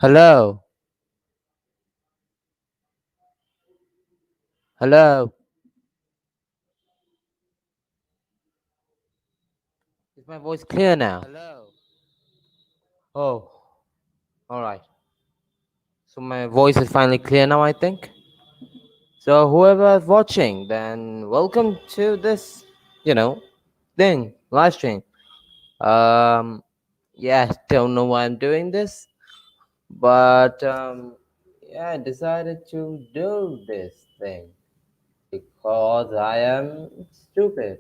Hello, hello. Is my voice clear now? Hello. Oh, all right. So my voice is finally clear now, I think. So whoever is watching, then welcome to this, you know, live stream. Um, yeah, don't know why I'm doing this, but yeah, I decided to do this thing because I am stupid.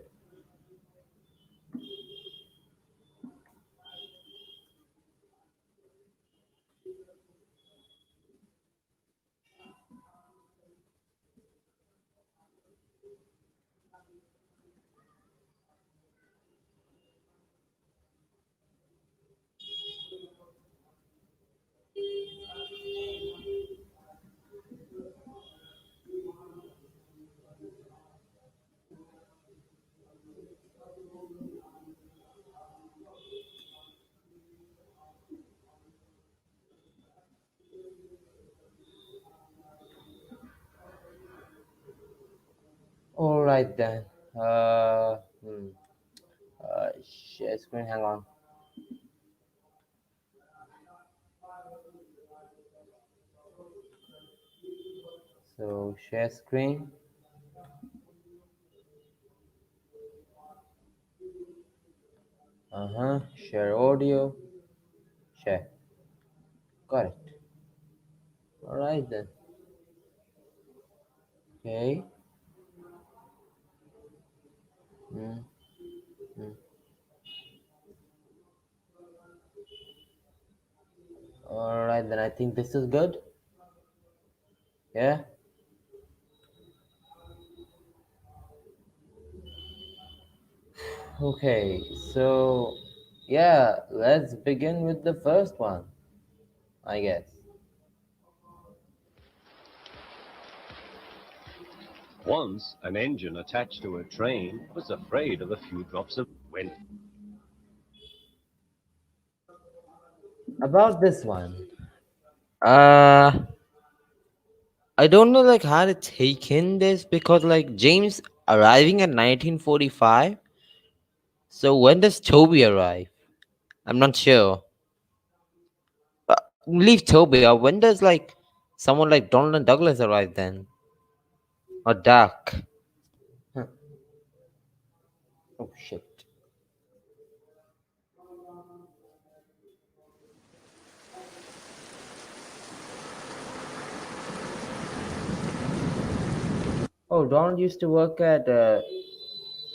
All right then. Uh, hmm. Share screen. Hang on. So share screen. Share audio. Share. Got it. All right then. Okay. Mm, mm. All right then. I think this is good. Yeah. Okay. So yeah, let's begin with the first one, I guess. Once, an engine attached to a train was afraid of a few drops of wind. About this one. Uh, I don't know like how to take in this because like James arriving at 1945. So when does Toby arrive? I'm not sure. Leave Toby out. When does like someone like Donald and Douglas arrive then? Or Duck? Huh. Oh shit. Oh, Donald used to work at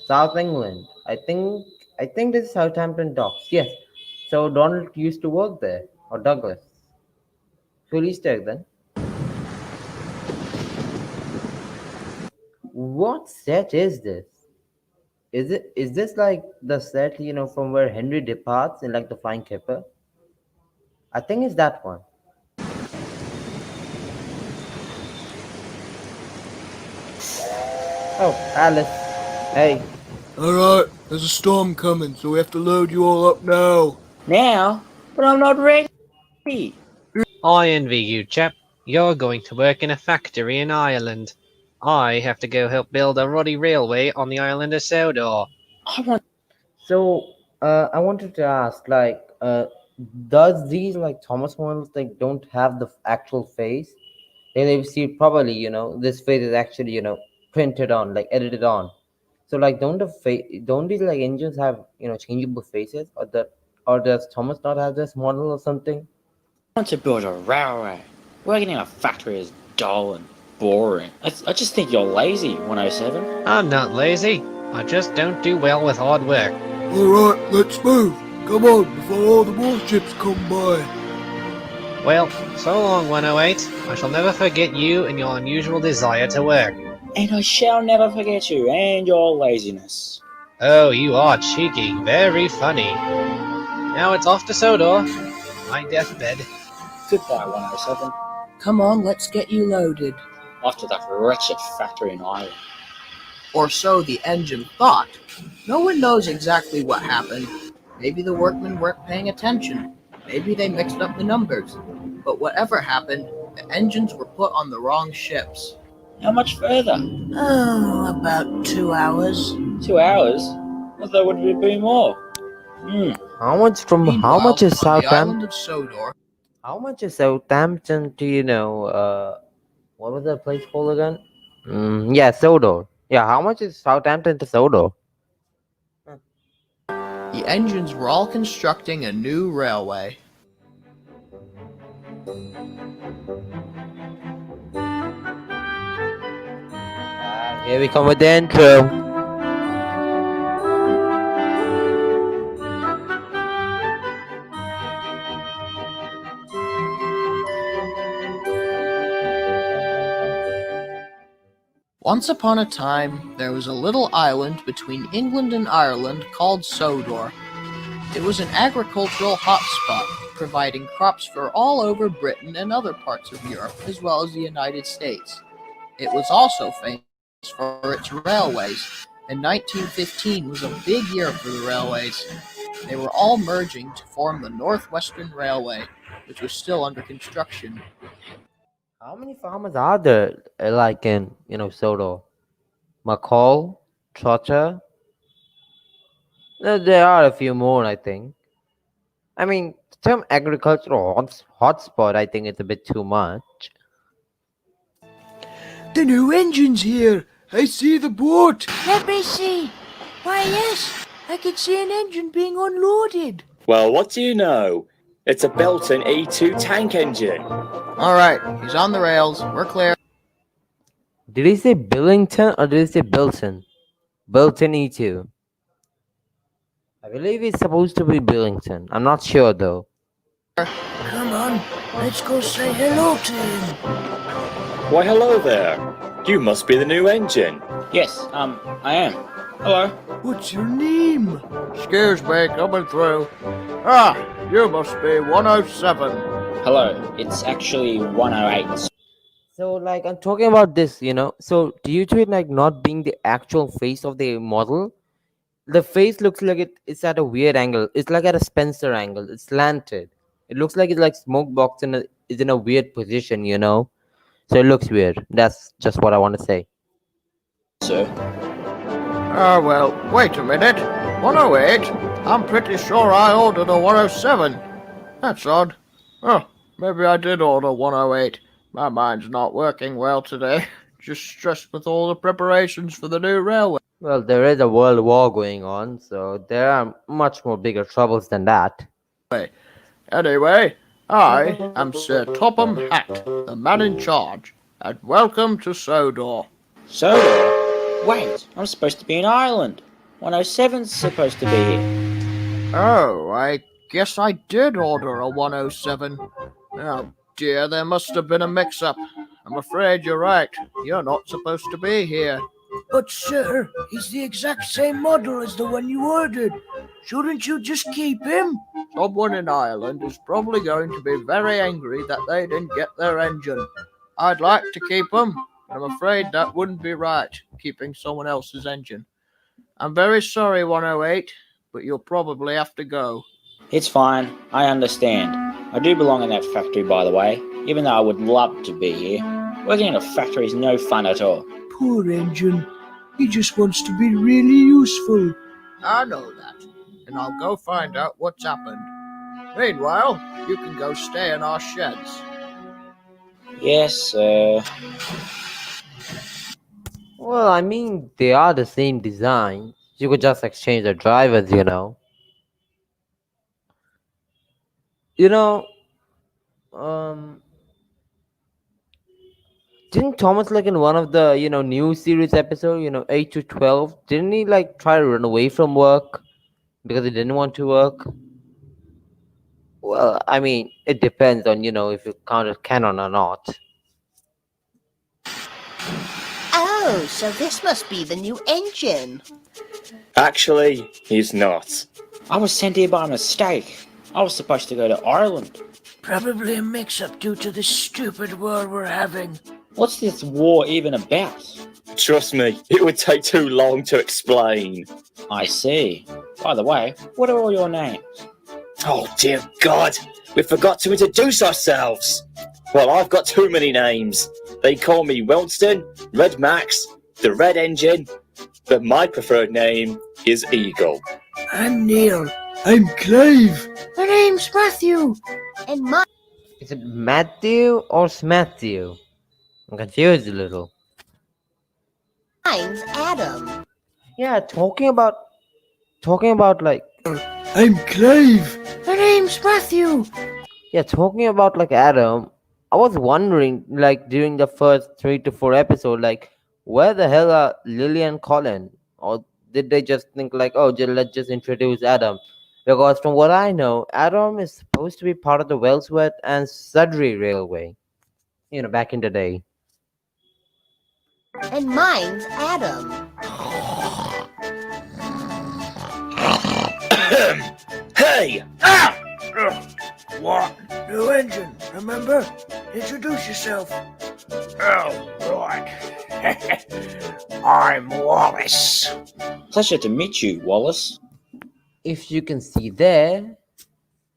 South England. I think this is Southampton Docks. Yes. So Donald used to work there, or Douglas. Cool Easter egg then. What set is this? Is this like the set from where Henry departs in like the Flying Kipper? I think it's that one. Oh, Alice. Hey. Alright, there's a storm coming, so we have to load you all up now. Now? But I'm not ready. I envy you, chap. You're going to work in a factory in Ireland. I have to go help build a ruddy railway on the island of Sodor. I want. So, I wanted to ask, like, does these like Thomas models like don't have the actual face? They see probably, this face is actually, printed on, like edited on. So, like, don't these like engines have, changeable faces, or does Thomas not have this model or something? I want to build a railway. Working in a factory is dull and boring. I just think you're lazy, 107. I'm not lazy. I just don't do well with hard work. Alright, let's move. Come on, before all the warships come by. Well, so long, 108. I shall never forget you and your unusual desire to work. And I shall never forget you and your laziness. Oh, you are cheeky. Very funny. Now it's off to Sodor. My deathbed. Goodbye, 107. Come on, let's get you loaded. After that wretched factory in Ireland. Or so the engine thought. No one knows exactly what happened. Maybe the workmen weren't paying attention. Maybe they mixed up the numbers. But whatever happened, the engines were put on the wrong ships. How much further? Oh, about 2 hours. 2 hours? I thought it would be more. How much Meanwhile, is on the Southampton? island of Sodor, How much is Southampton to what was that place called again? Yeah, Sodor. Yeah, how much is Southampton to Sodor? the engines were all constructing a new railway. Here we come with the intro. Once upon a time, there was a little island between England and Ireland called Sodor. It was an agricultural hotspot, providing crops for all over Britain and other parts of Europe, as well as the United States. It was also famous for its railways, and 1915 was a big year for the railways. They were all merging to form the Northwestern Railway, which was still under construction. How many farmers are there, like in Sodor? McCall, Trotter? There are a few more, I think. I mean, the term agricultural hotspot, I think it's a bit too much. The new engine's here. I see the boat. Let me see. Why, yes, I can see an engine being unloaded. Well, what do you know? It's a Belton E2 tank engine. Alright, he's on the rails, we're clear. Did he say Billington or did he say Bilton? Bilton E2. I believe it's supposed to be Billington. I'm not sure though. Come on, let's go say hello to him. Why, hello there. You must be the new engine. Yes, I am. Hello. What's your name? Excuse me, coming through. Ah, you must be 107. Hello. It's actually 108. So like I'm talking about this, So due to it like not being the actual face of the model, the face looks like it's at a weird angle. It's like at a Spencer angle. It's slanted. It looks like it's like smoke box is in a weird position, So it looks weird. That's just what I want to say. Sir. Ah, well, wait a minute. 108? I'm pretty sure I ordered a 107. That's odd. Oh, maybe I did order 108. My mind's not working well today. Just stressed with all the preparations for the new railway. Well, there is a world war going on, so there are much more bigger troubles than that. Anyway, I am Sir Topham Hatt, the man in charge, and welcome to Sodor. Sodor? Wait, I'm supposed to be in Ireland. 107's supposed to be here. Oh, I guess I did order a 107. Oh dear, there must have been a mix-up. I'm afraid you're right. You're not supposed to be here. But, sir, he's the exact same model as the one you ordered. Shouldn't you just keep him? Someone in Ireland is probably going to be very angry that they didn't get their engine. I'd like to keep them, but I'm afraid that wouldn't be right, keeping someone else's engine. I'm very sorry, 108, but you'll probably have to go. It's fine. I understand. I do belong in that factory, by the way, even though I would love to be here. Working in a factory is no fun at all. Poor engine. He just wants to be really useful. I know that, and I'll go find out what's happened. Meanwhile, you can go stay in our sheds. Yes, sir. Well, I mean, they are the same design. You could just exchange the drivers, Didn't Thomas like in one of the new series episode 8 to 12, didn't he like try to run away from work because he didn't want to work? Well, I mean, it depends on if you count it canon or not. Oh, so this must be the new engine. Actually, he's not. I was sent here by mistake. I was supposed to go to Ireland. Probably a mix-up due to the stupid war we're having. What's this war even about? Trust me, it would take too long to explain. I see. By the way, what are all your names? Oh, dear God. We forgot to introduce ourselves. Well, I've got too many names. They call me Winston, Red Max, the Red Engine, but my preferred name is Eagle. I'm Neil. I'm Clive. My name's Matthew. And mine's Is it Matthew or Smatthew? I'm confused a little. Adam. Yeah, talking about like I'm Clive. My name's Matthew. yeah, talking about like Adam. I was wondering like during the first 3 to 4 episodes, like where the hell are Lily and Colin? Or did they just think like, oh, let's just introduce Adam? Because from what I know, Adam is supposed to be part of the Wellsworth and Sudbury Railway. Back in the day. And mine's Adam. Hey! What? New engine, remember? Introduce yourself. Oh, right. I'm Wallace. Pleasure to meet you, Wallace. If you can see there,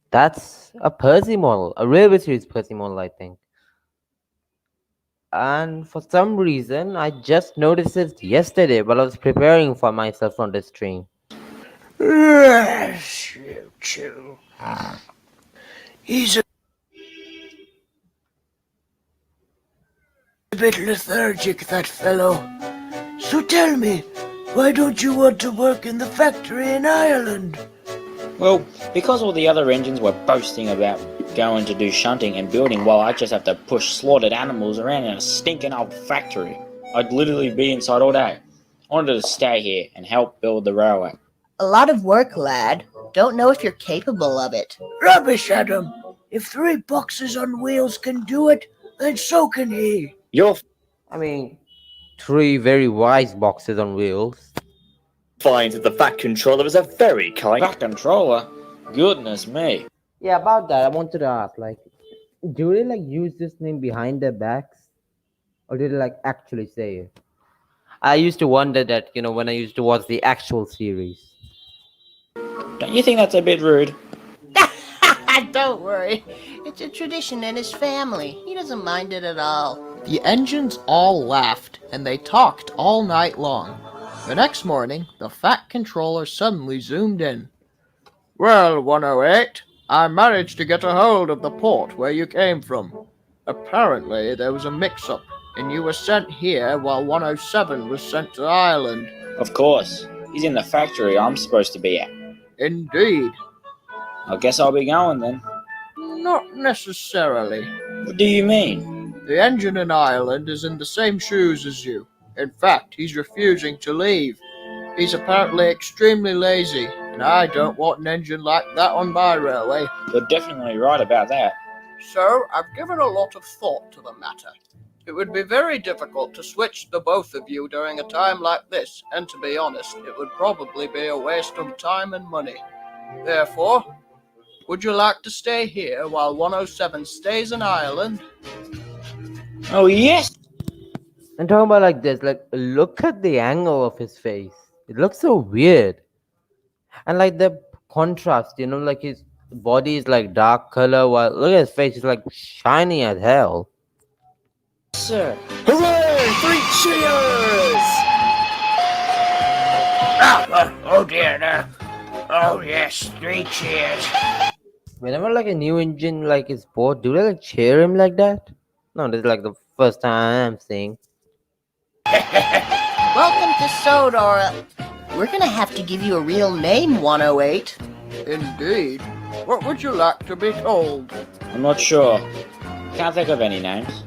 that's a Percy model, a railway series Percy model, I think. And for some reason, I just noticed it yesterday while I was preparing for myself on this stream. Choo-choo. He's a bit lethargic, that fellow. So tell me, why don't you want to work in the factory in Ireland? Well, because all the other engines were boasting about going to do shunting and building while I just have to push slaughtered animals around in a stinking old factory, I'd literally be inside all day. I wanted to stay here and help build the railway. A lot of work, lad. Don't know if you're capable of it. Rubbish, Adam. If 3 boxes on wheels can do it, then so can he. You'll I mean, 3 very wise boxes on wheels. find that the Fat Controller is a very kind... Back controller? Goodness me. Yeah, about that, I wanted to ask, like, do they like use this name behind their backs? Or did they like actually say it? I used to wonder that, when I used to watch the actual series. Don't you think that's a bit rude? Don't worry. It's a tradition in his family. He doesn't mind it at all. The engines all laughed, and they talked all night long. The next morning, the Fat Controller suddenly zoomed in. Well, 108, I managed to get a hold of the port where you came from. Apparently, there was a mix-up, and you were sent here while 107 was sent to Ireland. Of course. He's in the factory I'm supposed to be at. Indeed. I guess I'll be going then. Not necessarily. What do you mean? The engine in Ireland is in the same shoes as you. In fact, he's refusing to leave. He's apparently extremely lazy, and I don't want an engine like that on my railway. You're definitely right about that. So, I've given a lot of thought to the matter. It would be very difficult to switch the both of you during a time like this, and to be honest, it would probably be a waste of time and money. Therefore, would you like to stay here while 107 stays in Ireland? Oh, yes! I'm talking about like this, like look at the angle of his face. It looks so weird. And like the contrast, like his body is like dark color while look at his face, it's like shiny as hell. Sir. Hooray! 3 cheers! Oh dear, no. Oh yes, 3 cheers. Whenever like a new engine like is bought, do they like cheer him like that? No, this is like the first time I'm seeing. Welcome to Sodor. We're gonna have to give you a real name, 108. Indeed. What would you like to be told? I'm not sure. Can't think of any names.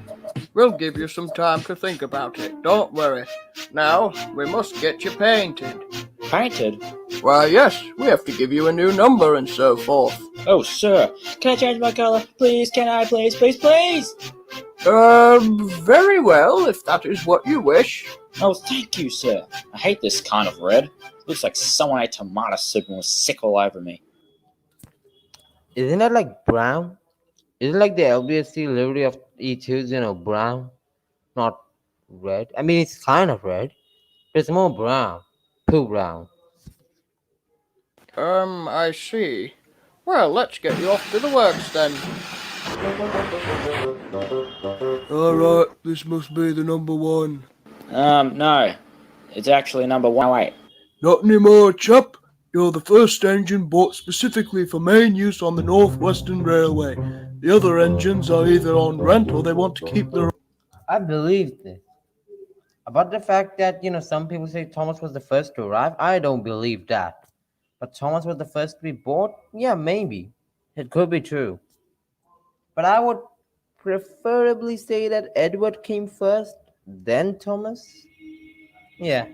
We'll give you some time to think about it, don't worry. Now, we must get you painted. Painted? Why, yes, we have to give you a new number and so forth. Oh, sir. Can I change my color? Please, can I? Please, please, please! Very well, if that is what you wish. Oh, thank you, sir. I hate this kind of red. Looks like someone ate tomato soup and was sick all over me. Isn't that like brown? Isn't like the LBSC livery of E2's, brown? Not red. I mean, it's kind of red, but it's more brown. Too brown. I see. Well, let's get you off to the works then. Alright, this must be the number one. No. It's actually number 108. Not anymore, chap. You're the first engine bought specifically for main use on the North Western Railway. The other engines are either on rent or they want to keep their... I believe this. About the fact that, some people say Thomas was the first to arrive, I don't believe that. But Thomas was the first to be bought? Yeah, maybe. It could be true. But I would preferably say that Edward came first, then Thomas. Yeah.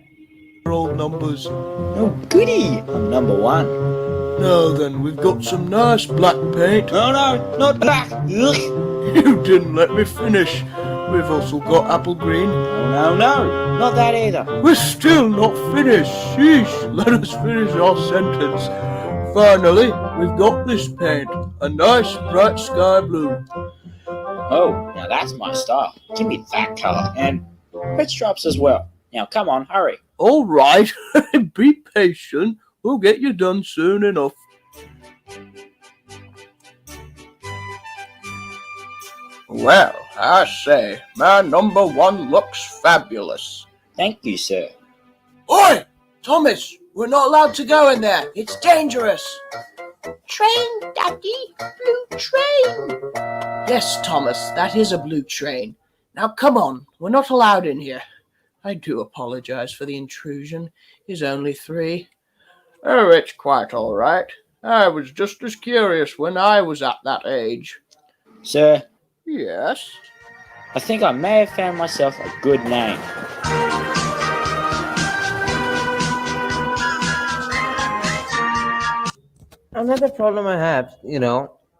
old numbers. Oh, goody! I'm number 1. Now then, we've got some nice black paint. Oh no, not black! Ugh. You didn't let me finish. We've also got apple green. Oh no, not that either. We're still not finished. Sheesh, let us finish our sentence. Finally, we've got this paint. A nice bright sky blue. Oh, now that's my style. Give me that colour. And red stripes as well. Now come on, hurry. All right, be patient. We'll get you done soon enough. Well, I say, my number one looks fabulous. Thank you, sir. Oi! Thomas, we're not allowed to go in there. It's dangerous. Train, Daddy. Blue train. Yes, Thomas, that is a blue train. Now come on, we're not allowed in here. I do apologize for the intrusion. He's only 3. Oh, it's quite all right. I was just as curious when I was at that age. Sir, Yes? I think I may have found myself a good name. Another problem I have,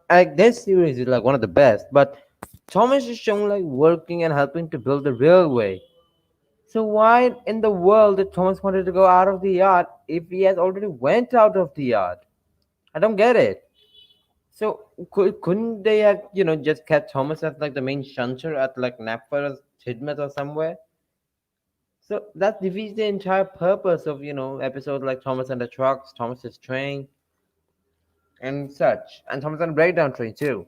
like this series is like one of the best, but Thomas is shown like working and helping to build the railway. So why in the world did Thomas wanted to go out of the yard if he has already went out of the yard? I don't get it. So couldn't they have, just kept Thomas as like the main shunter at like Knapford or Tidmouth or somewhere? So that defeats the entire purpose of, episodes like Thomas and the Trucks, Thomas's Train, and such. And Thomas and the Breakdown Train too.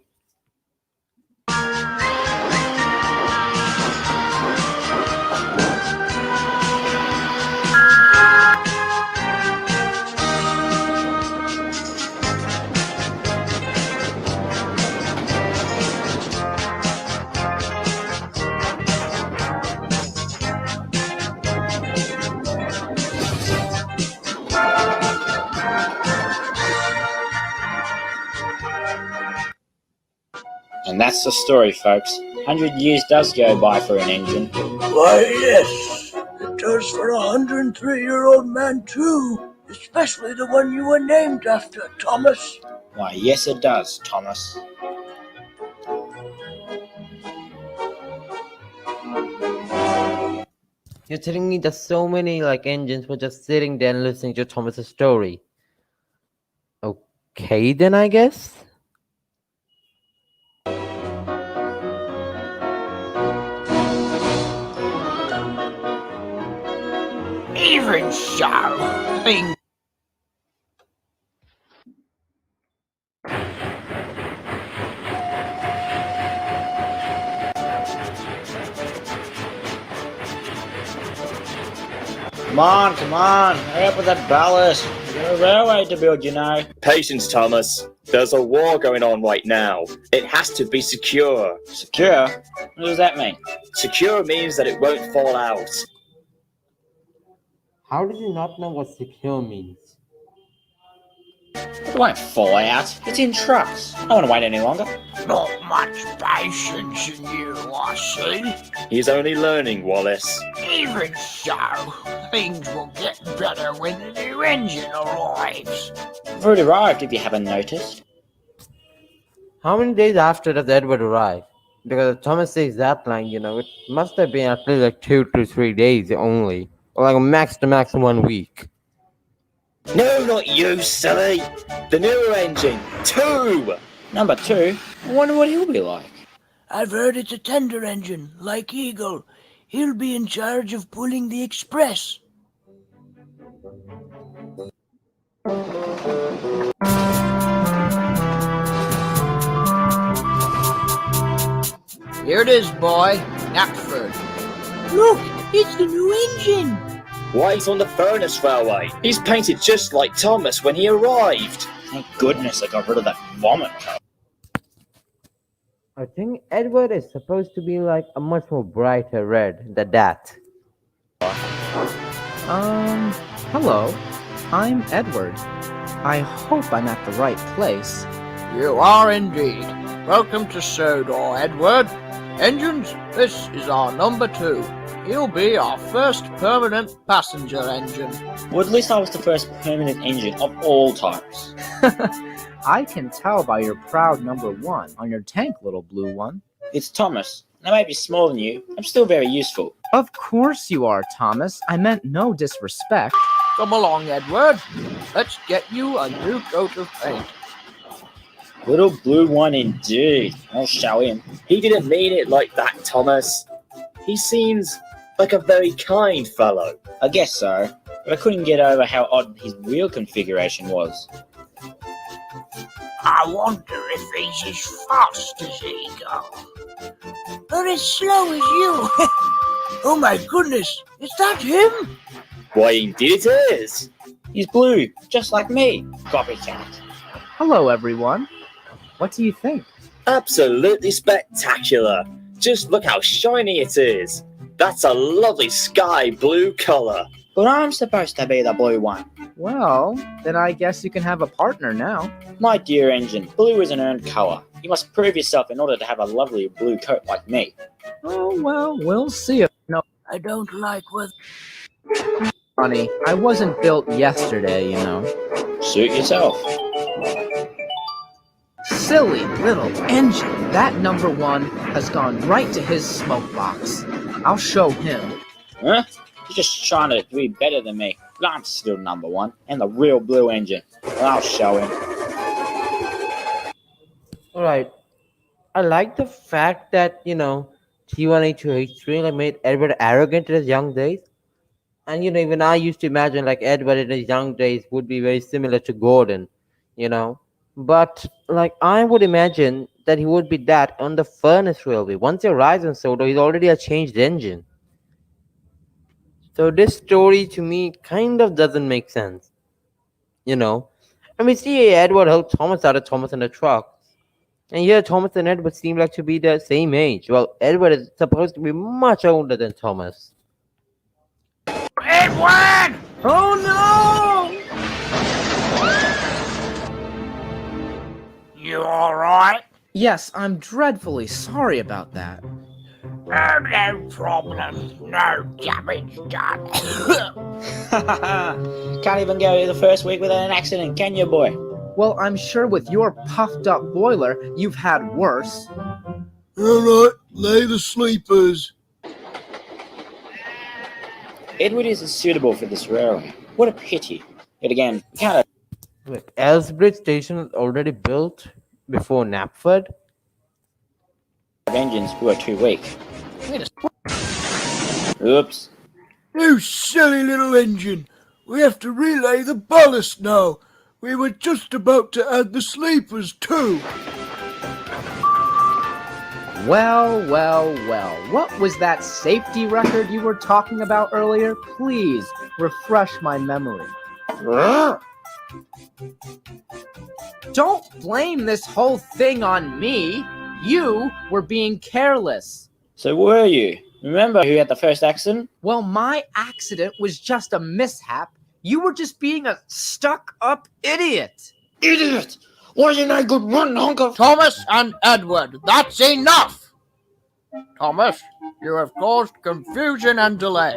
And that's the story, folks. 100 years does go by for an engine. Why, yes, it does for a 103-year-old man, too. Especially the one you were named after, Thomas. Why, yes it does, Thomas. You're telling me that so many like engines were just sitting there and listening to Thomas's story. Okay, then I guess. Even so, things... Come on, hurry up with that ballast. We've got a railway to build, Patience, Thomas. There's a war going on right now. It has to be secure. Secure? What does that mean? Secure means that it won't fall out. How did you not know what secure means? It won't fall out. It's in trucks. I don't want to wait any longer. Not much patience in you, I see. He's only learning, Wallace. Even so, things will get better when the new engine arrives. I've already arrived, if you haven't noticed. How many days after does Edward arrive? Because if Thomas says that line, it must have been at least like 2 to 3 days only. Or like max to max 1 week. No, not you, silly. The newer engine. 2! Number 2? I wonder what he'll be like. I've heard it's a tender engine, like Eagle. He'll be in charge of pulling the express. Here it is, boy. Knapford. Look, it's the new engine. Why, he's on the furnace railway. He's painted just like Thomas when he arrived. Thank goodness I got rid of that vomit colour. I think Edward is supposed to be like a much more brighter red than that. Hello. I'm Edward. I hope I'm at the right place. You are indeed. Welcome to Sodor, Edward. Engines, this is our number 2. He'll be our first permanent passenger engine. Well, at least I was the first permanent engine of all types. I can tell by your proud number 1 on your tank, little blue one. It's Thomas. I may be smaller than you. I'm still very useful. Of course you are, Thomas. I meant no disrespect. Come along, Edward. Let's get you a new coat of paint. Little blue one indeed. I'll show him. He didn't mean it like that, Thomas. He seems like a very kind fellow. I guess so, but I couldn't get over how odd his wheel configuration was. I wonder if he's as fast as Eagle. Or as slow as you. Oh my goodness, is that him? Why, indeed it is. He's blue, just like me. Copycat. Hello, everyone. What do you think? Absolutely spectacular. Just look how shiny it is. That's a lovely sky blue colour. But I'm supposed to be the blue one. Well, then I guess you can have a partner now. My dear engine, blue is an earned colour. You must prove yourself in order to have a lovely blue coat like me. Oh, well, we'll see. No, I don't like what... honey, I wasn't built yesterday, you know. Suit yourself. Silly little engine. That number 1 has gone right to his smoke box. I'll show him. Huh? You're just trying to be better than me. But I'm still number 1 and the real blue engine. Well, I'll show him. Alright. I like the fact that, T1H2H3 like made Edward arrogant in his young days. And even I used to imagine like Edward in his young days would be very similar to Gordon, But like I would imagine that he would be that on the furnace railway. Once he arrives in Soto, he's already a changed engine. So this story to me kind of doesn't make sense. See Edward helped Thomas out of Thomas in the truck. And here Thomas and Edward seem like to be the same age. Well, Edward is supposed to be much older than Thomas. Edward! Oh no! You alright? Yes, I'm dreadfully sorry about that. Oh, no problem. No damage done. Can't even go the first week without an accident, can you, boy? Well, I'm sure with your puffed up boiler, you've had worse. Alright, lay the sleepers. Edward isn't suitable for this railway. What a pity. Yet again, we can't Wait, Elsbridge Station was already built before Knapford? have engines who are too weak. Oops. You silly little engine. We have to relay the ballast now. We were just about to add the sleepers too. Well, well, well. What was that safety record you were talking about earlier? Please refresh my memory. Don't blame this whole thing on me. You were being careless. So were you? Remember who had the first accident? Well, my accident was just a mishap. You were just being a stuck-up idiot. Idiot! Wasn't I good run, Honker? Thomas and Edward, that's enough! Thomas, you have caused confusion and delay.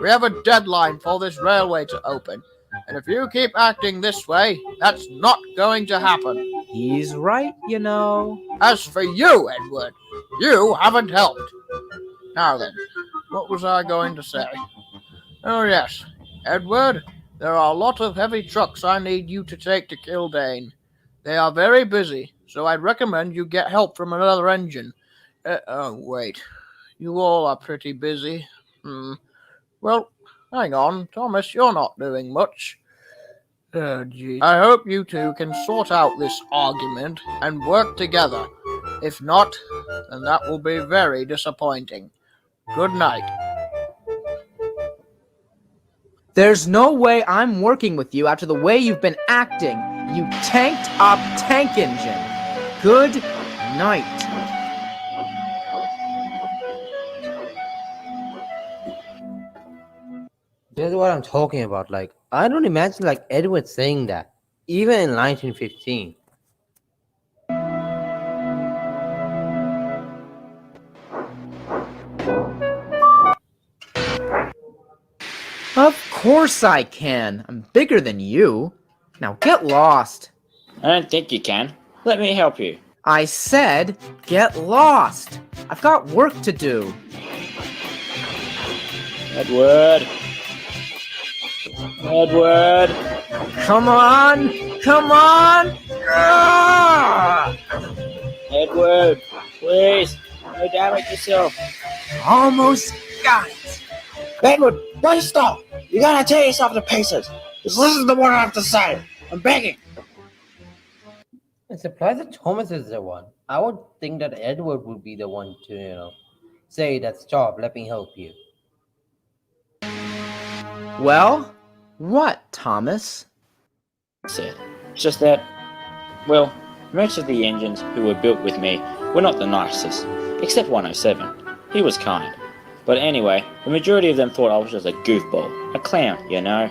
We have a deadline for this railway to open, and if you keep acting this way, that's not going to happen. He's right, you know. As for you, Edward, you haven't helped. Now then, what was I going to say? Oh yes, Edward, there are a lot of heavy trucks I need you to take to Kildane. They are very busy, so I'd recommend you get help from another engine. Oh, wait. You all are pretty busy. Well, hang on, Thomas, you're not doing much. Oh, gee. I hope you two can sort out this argument and work together. If not, then that will be very disappointing. Good night. There's no way I'm working with you after the way you've been acting, you tanked up tank engine. Good night. That's what I'm talking about. Like, I don't imagine like Edward saying that, even in 1915. Of course I can. I'm bigger than you. Now get lost. I don't think you can. Let me help you. I said get lost. I've got work to do. Edward. Edward. Come on. Come on. Ah! Edward, please. Don't damage yourself. Almost got it. Edward, please stop! You gotta tear yourself to pieces! Just listen to what I have to say! I'm begging! I'm surprised that Thomas is the one. I would think that Edward would be the one to, say that stop, let me help you. Well, what, Thomas? Said. It's just that, well, most of the engines who were built with me were not the nicest, except 107. He was kind. But anyway, the majority of them thought I was just a goofball, a clown, you know.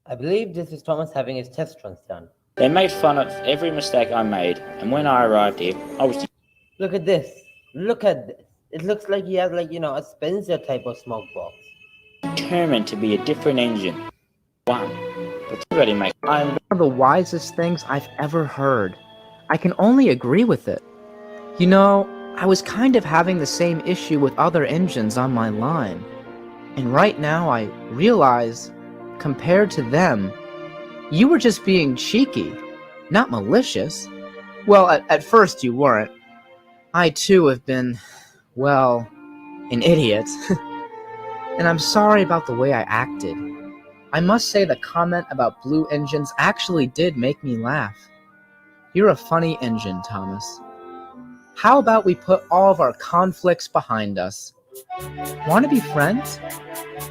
I believe this is Thomas having his test runs done. They made fun of every mistake I made, and when I arrived here, I was Look at this. Look at this. It looks like he has a Spencer type of smoke box. determined to be a different engine. One. But everybody makes I'm One of the wisest things I've ever heard. I can only agree with it. You know, I was kind of having the same issue with other engines on my line. And right now I realize, compared to them, you were just being cheeky, not malicious. Well, at first you weren't. I too have been, well, an idiot. And I'm sorry about the way I acted. I must say the comment about blue engines actually did make me laugh. You're a funny engine, Thomas. How about we put all of our conflicts behind us? Want to be friends?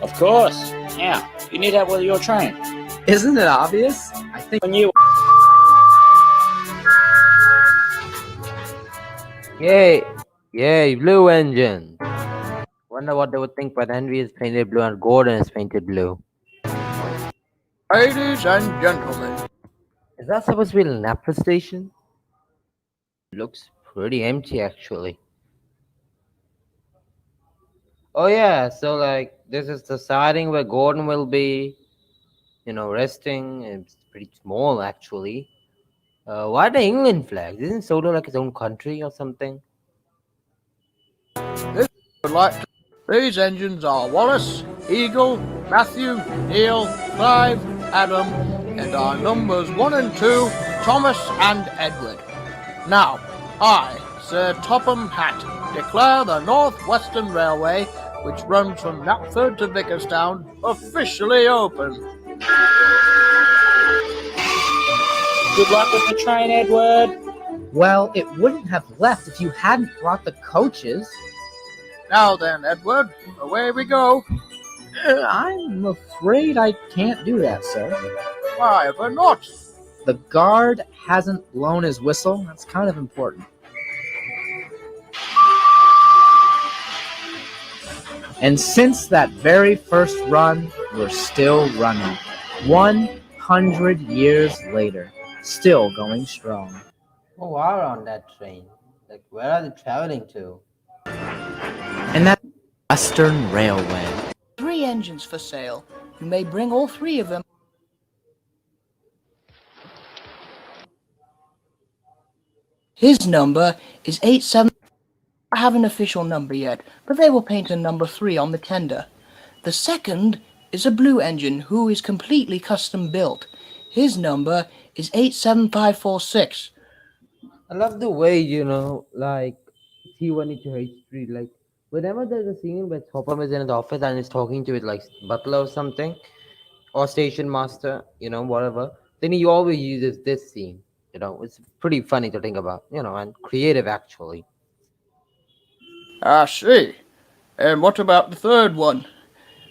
Of course. Yeah. You need help with your train. Isn't it obvious? I think When you Yay! Yay, blue engine! Wonder what they would think when Envy is painted blue and Gordon is painted blue. Ladies and gentlemen, Is that supposed to be a napper station? Looks pretty empty actually. Oh yeah, so this is the siding where Gordon will be, resting. It's pretty small actually. Why the England flag? Isn't Soto like its own country or something? would like to... These engines are Wallace, Eagle, Matthew, Neil, Clive, Adam, and our numbers 1 and 2, Thomas and Edward. Now, I, Sir Topham Hatt, declare the North Western Railway, which runs from Knapford to Vickerstown, officially open. good luck with the train, Edward. well, it wouldn't have left if you hadn't brought the coaches. Now then, Edward, away we go. I'm afraid I can't do that, sir. Why ever not? The guard hasn't blown his whistle. That's kind of important. And since that very first run, we're still running. 100 years later, still going strong. Oh wow, on that train. Like, where are they traveling to? And that's Western Railway. 3 engines for sale. You may bring all 3 of them. His number is 87. I have an official number yet, but they will paint a number 3 on the tender. The second is a blue engine who is completely custom built. His number is 87546. I love the way, T1 into H3, like, whenever there's a scene where Topham is in his office and is talking to his, butler or something, or station master, whatever, then he always uses this scene. It's pretty funny to think about, and creative actually. I see. And what about the third one?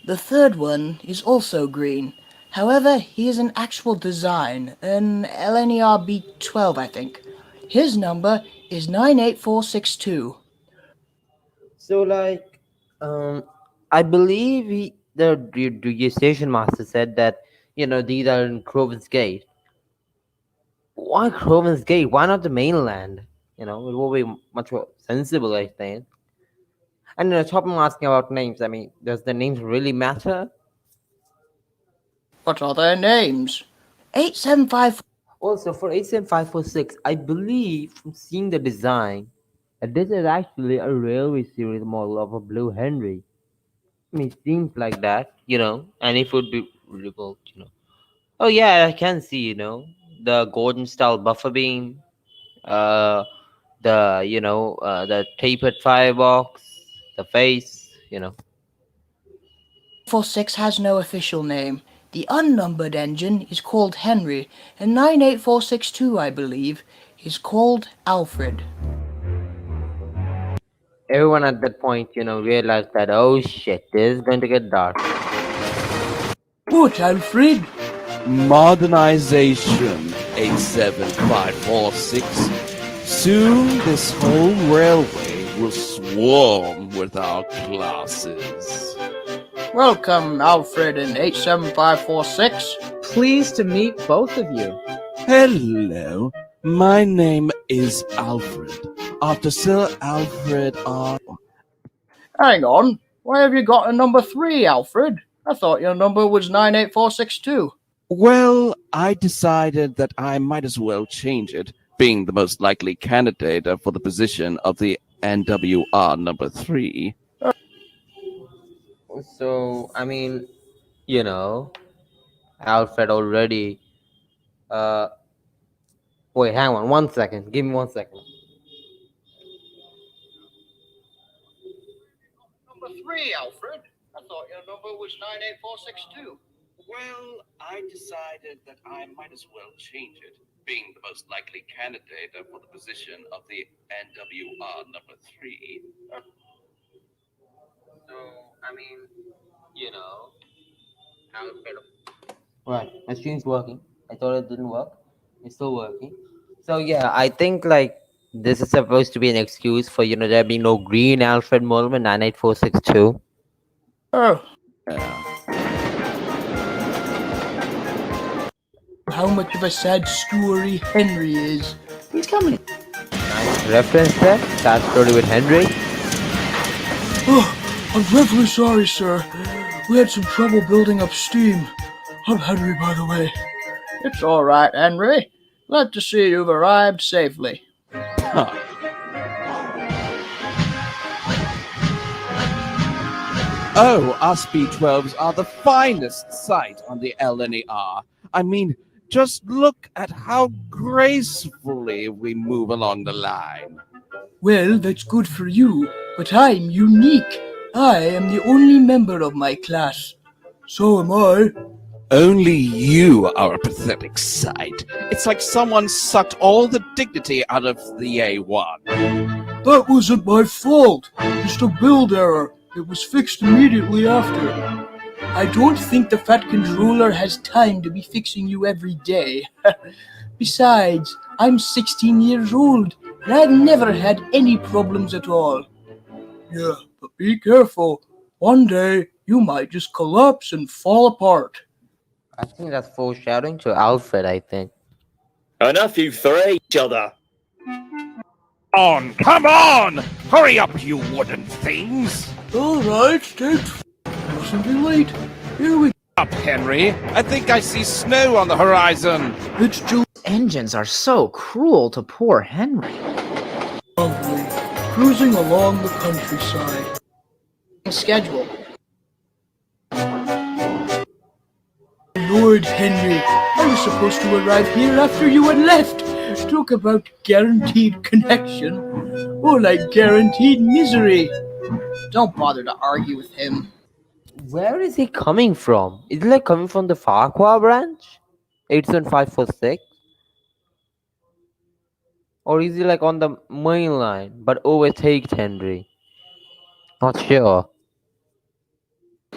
The third one is also green. However, he is an actual design, an LNER B12, I think. His number is 98462. So like, I believe the station master said that these are in Crovin's Gate. Why Crovin's Gate? Why not the mainland? It will be much more sensible, I think. And top asking about names. I mean, does the names really matter? What are their names? 875. Also, for 87546, I believe from seeing the design, that this is actually a railway series model of a Blue Henry. I mean, it seems like that, and it would be rebuilt, Oh yeah, I can see, the golden style buffer beam, uh, the tapered firebox, the face. 46 has no official name. The unnumbered engine is called Henry, and 98462, I believe, is called Alfred. Everyone at that point, realized that, oh shit, this is going to get dark. What, Alfred? Modernization 87546. Soon this whole railway will swarm with our classes. Welcome, Alfred and 87546. Pleased to meet both of you. Hello, my name is Alfred, after Sir Alfred R. Hang on. Why have you got a number 3, Alfred? I thought your number was 98462. Well, I decided that I might as well change it, being the most likely candidate for the position of the NWR number 3. So, I mean, Alfred already. Wait, hang on 1 second. Give me 1 second. Number 3, Alfred. I thought your number was 98462. Well, I decided that I might as well change it, being the most likely candidate for the position of the NWR number 3. So, I mean, Alfred. Right, my screen's working. I thought it didn't work. It's still working. So yeah, I think like this is supposed to be an excuse for there being no green Alfred Mulman 98462. Oh, Yeah. how much of a sad story Henry is. He's coming. Nice reference there. Sad story with Henry. Oh, I'm dreadfully sorry, sir. We had some trouble building up steam. I'm Henry, by the way. It's all right, Henry. Glad to see you've arrived safely. Huh. Oh, us B12s are the finest sight on the LNER. I mean, just look at how gracefully we move along the line. Well, that's good for you, but I'm unique. I am the only member of my class. So am I. Only you are a pathetic sight. It's like someone sucked all the dignity out of the A1. That wasn't my fault. Just a build error. It was fixed immediately after. I don't think the Fat Controller has time to be fixing you every day. Besides, I'm 16 years old, and I've never had any problems at all. Yeah, but be careful. One day, you might just collapse and fall apart. I think that's foreshadowing to Alfred, I think. Enough, you three, each other. Come on! Hurry up, you wooden things! All right, mustn't be late. Here we Up, Henry. I think I see snow on the horizon. It's July. Engines are so cruel to poor Henry. Lovely. Cruising along the countryside. Schedule. Lord Henry, I was supposed to arrive here after you had left. Talk about guaranteed connection. More like guaranteed misery. Don't bother to argue with him. Where is he coming from? Is it like coming from the Farquhar branch? 87546? Or is he like on the main line but overtakes Henry? Not sure.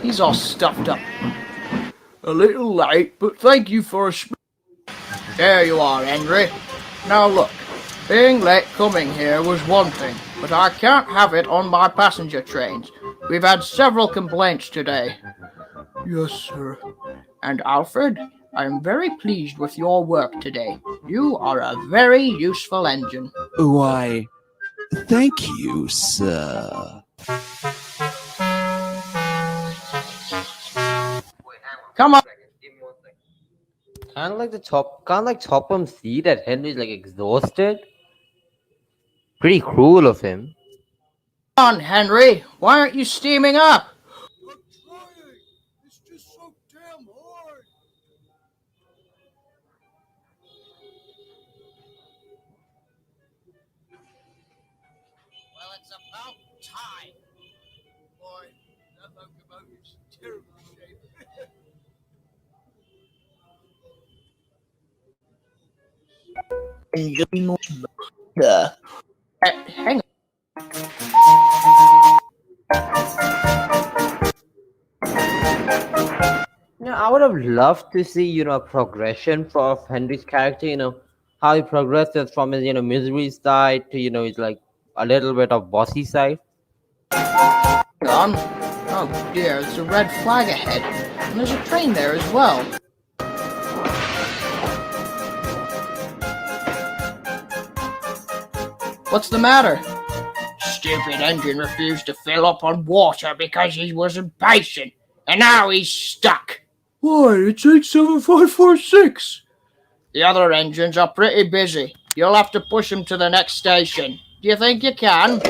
He's all stuffed up. A little late, but thank you for a There you are, Henry. Now look, being late coming here was one thing, but I can't have it on my passenger trains. We've had several complaints today. Yes, sir. And Alfred, I am very pleased with your work today. You are a very useful engine. Why, thank you, sir. Come on. Can't like Topham see that Henry's like exhausted? Pretty cruel of him. Come on, Henry. Why aren't you steaming up? I'm trying. It's just so damn hard. Well, it's about time. Boy, that locomotive's in terrible shape. Hang on. I would have loved to see, a progression of Henry's character, how he progresses from his, misery side to, his like a little bit of bossy side. Hang on. Oh dear, there's a red flag ahead. And there's a train there as well. What's the matter? Stupid engine refused to fill up on water because he was impatient, and now he's stuck. Why, it's 87546. The other engines are pretty busy. You'll have to push him to the next station. Do you think you can?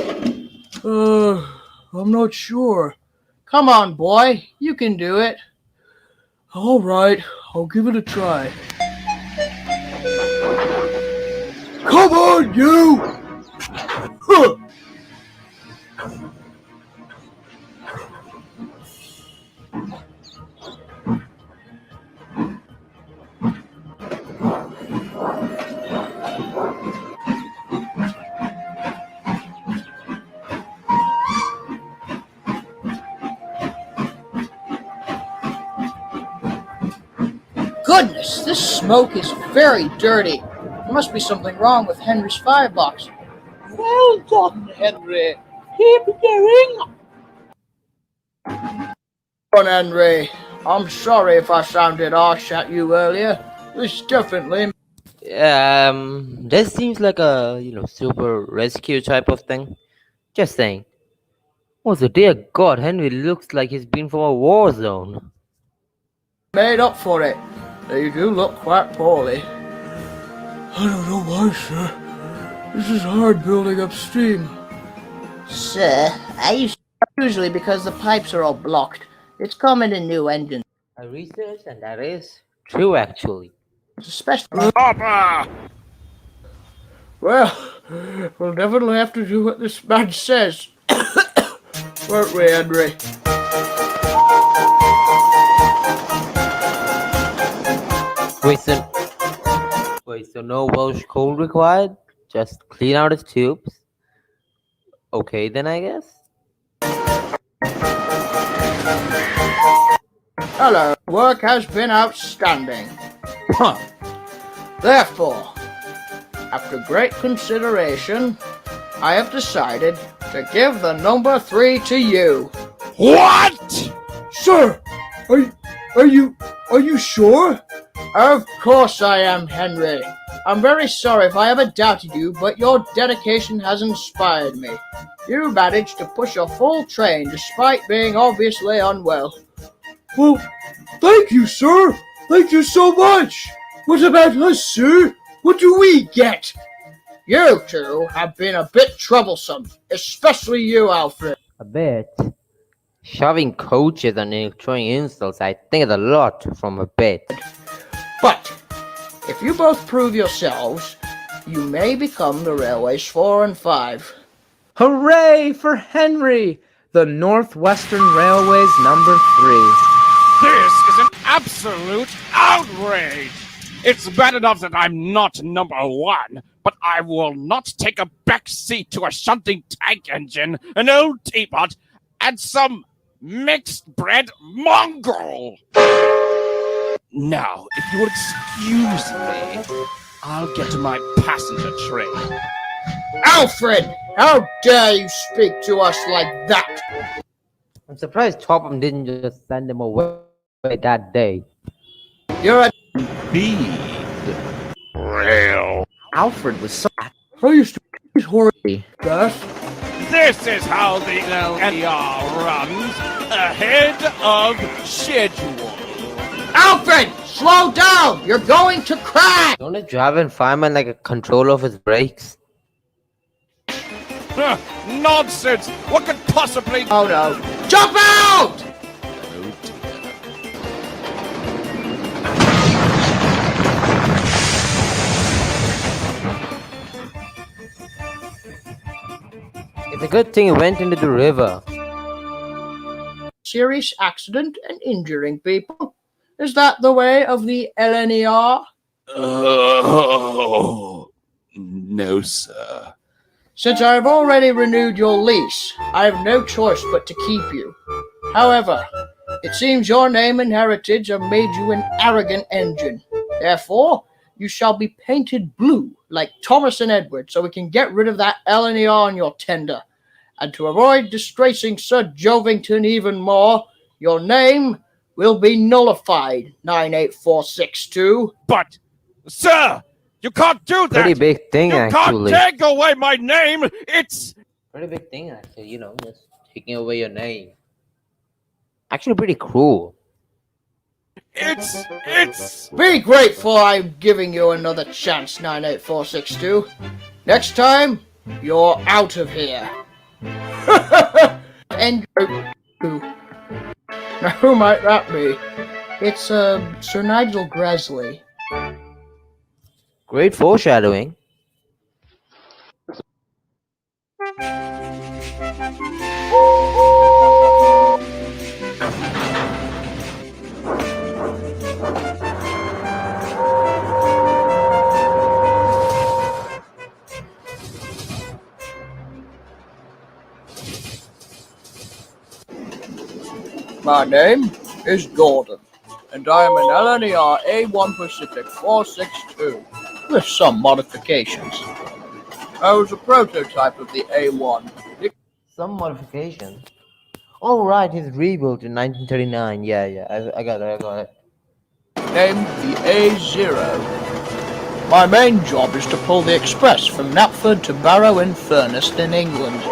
I'm not sure. Come on, boy. You can do it. All right, I'll give it a try. Come on, you! Huh. Goodness, this smoke is very dirty. There must be something wrong with Henry's firebox. Well done, Henry. Keep going. Come on, Henry. I'm sorry if I sounded harsh at you earlier. This definitely... This seems like a, super rescue type of thing. Just saying. Oh, so dear God, Henry looks like he's been from a war zone. Made up for it. You do look quite poorly. I don't know why, sir. This is hard building up steam. Sir, usually because the pipes are all blocked. It's common in new engines. I researched and that is true actually. Especially... Well, we'll definitely have to do what this man says. Won't we, Henry? Wait, so no Welsh cold required? Just clean out his tubes? Okay then, I guess. Hello, work has been outstanding. Therefore, after great consideration, I have decided to give the number 3 to you. What? Sir, are you sure? Of course I am, Henry. I'm very sorry if I ever doubted you, but your dedication has inspired me. You managed to push a full train despite being obviously unwell. Well, thank you, sir. Thank you so much. What about us, sir? What do we get? You two have been a bit troublesome, especially you, Alfred. A bit. Shoving coaches and throwing insults, I think it's a lot from a bit. But if you both prove yourselves, you may become the Railways 4 and 5. Hooray for Henry, the Northwestern Railway's number 3. This is an absolute outrage! It's bad enough that I'm not number 1, but I will not take a back seat to a shunting tank engine, an old teapot, and some mixed bread mongrel. Now, if you will excuse me, I'll get to my passenger train. Alfred! How dare you speak to us like that? I'm surprised Topham didn't just send him away that day. You're a Speed. Rail. Alfred was so I used to be horribly fast. This is how the NWR runs, ahead of schedule. Alfred! Slow down! You're going to crash! Don't a driving fireman like a control of his brakes? Nonsense! What could possibly... Oh no. Jump out! It's a good thing he went into the river. Serious accident and injuring people. Is that the way of the LNER? Oh, no, sir. Since I have already renewed your lease, I have no choice but to keep you. However, it seems your name and heritage have made you an arrogant engine. Therefore, you shall be painted blue like Thomas and Edward so we can get rid of that LNER on your tender. And to avoid disgracing Sir Jovington even more, your name will be nullified, 98462. But, sir, you can't do that! Pretty big thing, You actually. can't take away my name! It's... Pretty big thing, actually. You know, just taking away your name. Actually, pretty cruel. It's... Be grateful I'm giving you another chance, 98462. Next time, you're out of here. And now who might that be? It's Sir Nigel Gresley. Great foreshadowing. My name is Gordon, and I am an LNER A1 Pacific 462, with some modifications. I was a prototype of the A1. Some modifications. Oh, right, he's rebuilt in 1939. Yeah, I got it. Named the A0. My main job is to pull the express from Knapford to Barrow-in-Furness in England.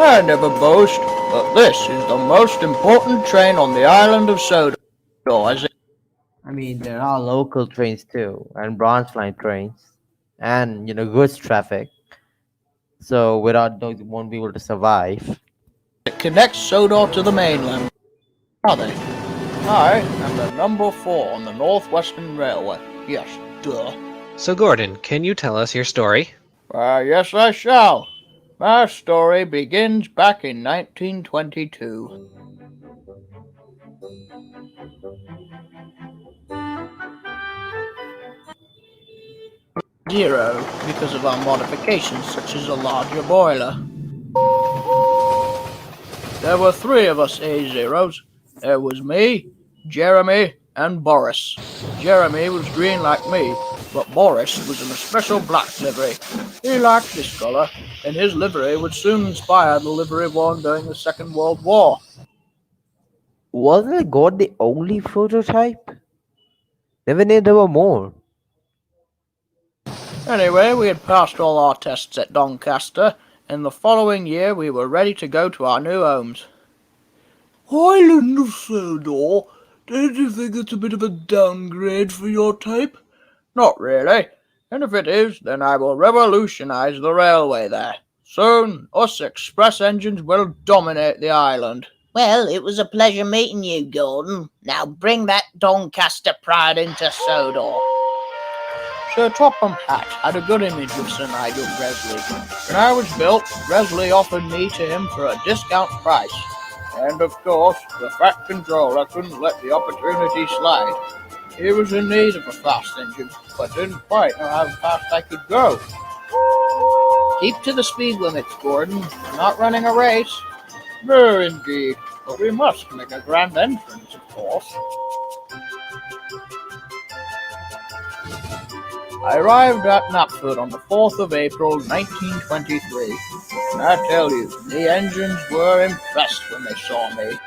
I never boast, but this is the most important train on the island of Sodor. I mean, there are local trains too, and branch line trains, and goods traffic. So without those, you won't be able to survive. It connects Sodor to the mainland. Are they? I am the number 4 on the Northwestern Railway. Yes, duh. So, Gordon, can you tell us your story? Yes, I shall. My story begins back in 1922. Zero, because of our modifications, such as a larger boiler. There were 3 of us A0s. There was me, Jeremy, and Boris. Jeremy was green like me, but Boris was in a special black livery. He liked this colour, and his livery would soon inspire the livery worn during the Second World War. Wasn't God the only prototype? Never knew there were more. Anyway, we had passed all our tests at Doncaster, and the following year we were ready to go to our new homes. Island of Sodor? Don't you think it's a bit of a downgrade for your type? Not really. And if it is, then I will revolutionize the railway there. Soon, us express engines will dominate the island. Well, it was a pleasure meeting you, Gordon. Now bring that Doncaster pride into Sodor. Sir Topham Hatt had a good image of Sir Nigel Gresley. When I was built, Gresley offered me to him for a discount price. And of course, the Fat Controller couldn't let the opportunity slide. He was in need of a fast engine, but didn't quite know how fast I could go. Keep to the speed limits, Gordon. We're not running a race. No, indeed. But we must make a grand entrance, of course. I arrived at Knapford on the 4th of April, 1923. And I tell you, the engines were impressed when they saw me.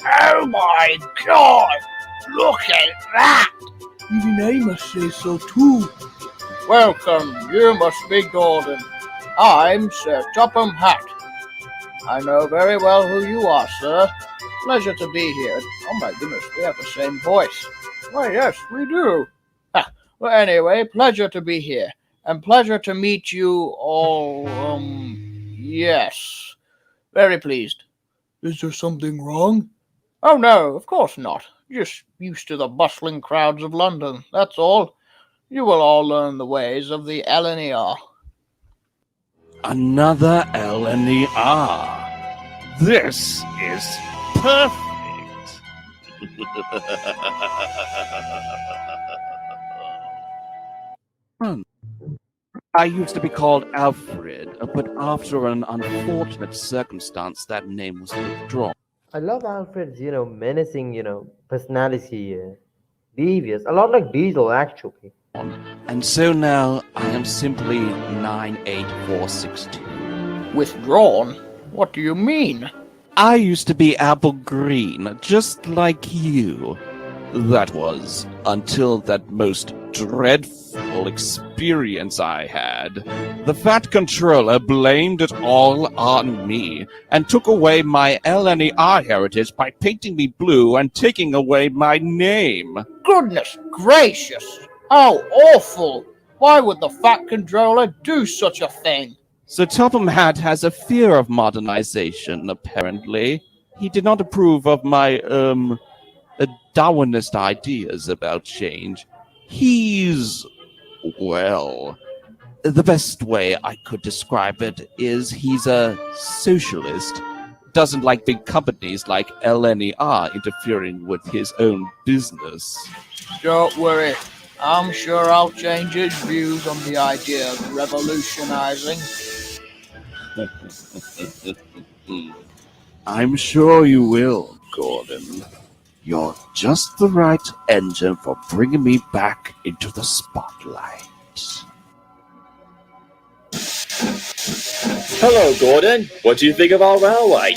Oh my God! Look at that! Even I must say so too. Welcome, you must be Gordon. I'm Sir Topham Hatt. I know very well who you are, sir. Pleasure to be here. Oh my goodness, we have the same voice. Why, yes, we do. Well, anyway, pleasure to be here. And pleasure to meet you all, yes. Very pleased. Is there something wrong? Oh no, of course not. Just used to the bustling crowds of London, that's all. You will all learn the ways of the NWR. Another LNER. This is perfect. I used to be called Alfred, but after an unfortunate circumstance, that name was withdrawn. I love Alfred's, menacing, personality here. Devious, a lot like Diesel, actually. And so now I am simply 98462. Withdrawn? What do you mean? I used to be apple green, just like you. That was until that most dreadful experience I had. The Fat Controller blamed it all on me and took away my LNER heritage by painting me blue and taking away my name. Goodness gracious! How awful! Why would the Fat Controller do such a thing? Sir Topham Hatt has a fear of modernization, apparently. He did not approve of my, Darwinist ideas about change. He's, well, the best way I could describe it is he's a socialist. Doesn't like big companies like LNER interfering with his own business. Don't worry. I'm sure I'll change his views on the idea of revolutionizing. I'm sure you will, Gordon. You're just the right engine for bringing me back into the spotlight. Hello, Gordon. What do you think of our railway?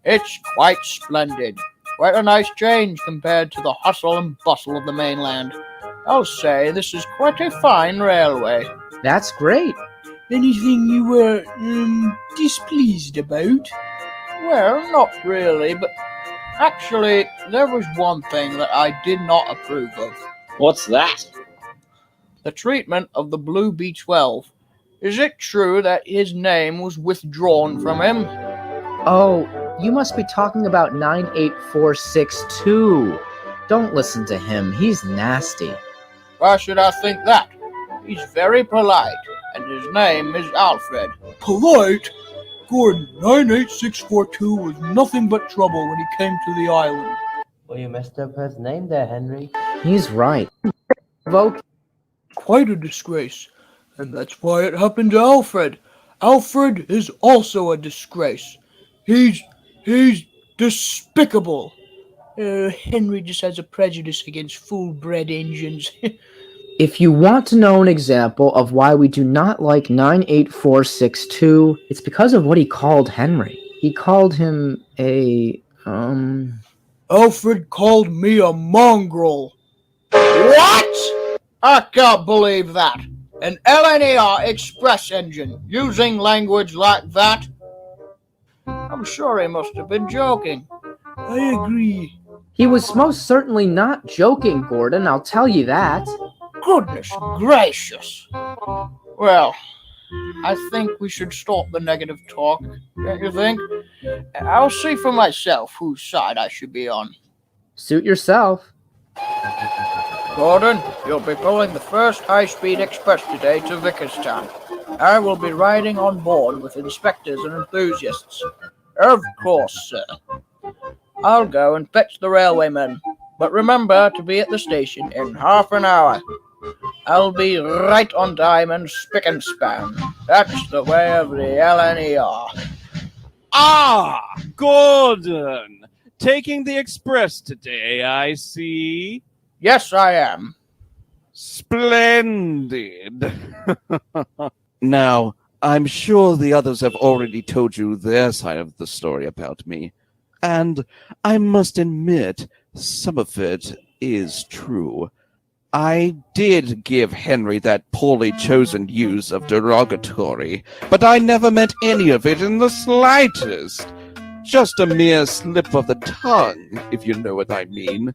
It's quite splendid. Quite a nice change compared to the hustle and bustle of the mainland. I'll say this is quite a fine railway. That's great. Anything you were, displeased about? Well, not really, but actually, there was one thing that I did not approve of. What's that? The treatment of the Blue B-12. Is it true that his name was withdrawn from him? Oh, you must be talking about 98462. Don't listen to him. He's nasty. Why should I think that? He's very polite, and his name is Alfred. Polite? Gordon, 98642 was nothing but trouble when he came to the island. Well, you messed up his name there, Henry. He's right. Quite a disgrace. And that's why it happened to Alfred. Alfred is also a disgrace. He's despicable. Henry just has a prejudice against full-bred engines. If you want to know an example of why we do not like 98462, it's because of what he called Henry. He called him Alfred called me a mongrel. What? I can't believe that. An LNER express engine using language like that? I'm sure he must have been joking. I agree. He was most certainly not joking, Gordon, I'll tell you that. Goodness gracious. Well, I think we should stop the negative talk, don't you think? I'll see for myself whose side I should be on. Suit yourself. Gordon, you'll be pulling the first high-speed express today to Vickerstown. I will be riding on board with inspectors and enthusiasts. Of course, sir. I'll go and fetch the railwaymen, but remember to be at the station in half an hour. I'll be right on time and spick and span. That's the way of the LNER. Ah, Gordon! Taking the express today, I see. Yes, I am. Splendid. Now, I'm sure the others have already told you their side of the story about me. And I must admit, some of it is true. I did give Henry that poorly chosen use of derogatory, but I never meant any of it in the slightest. Just a mere slip of the tongue, if you know what I mean.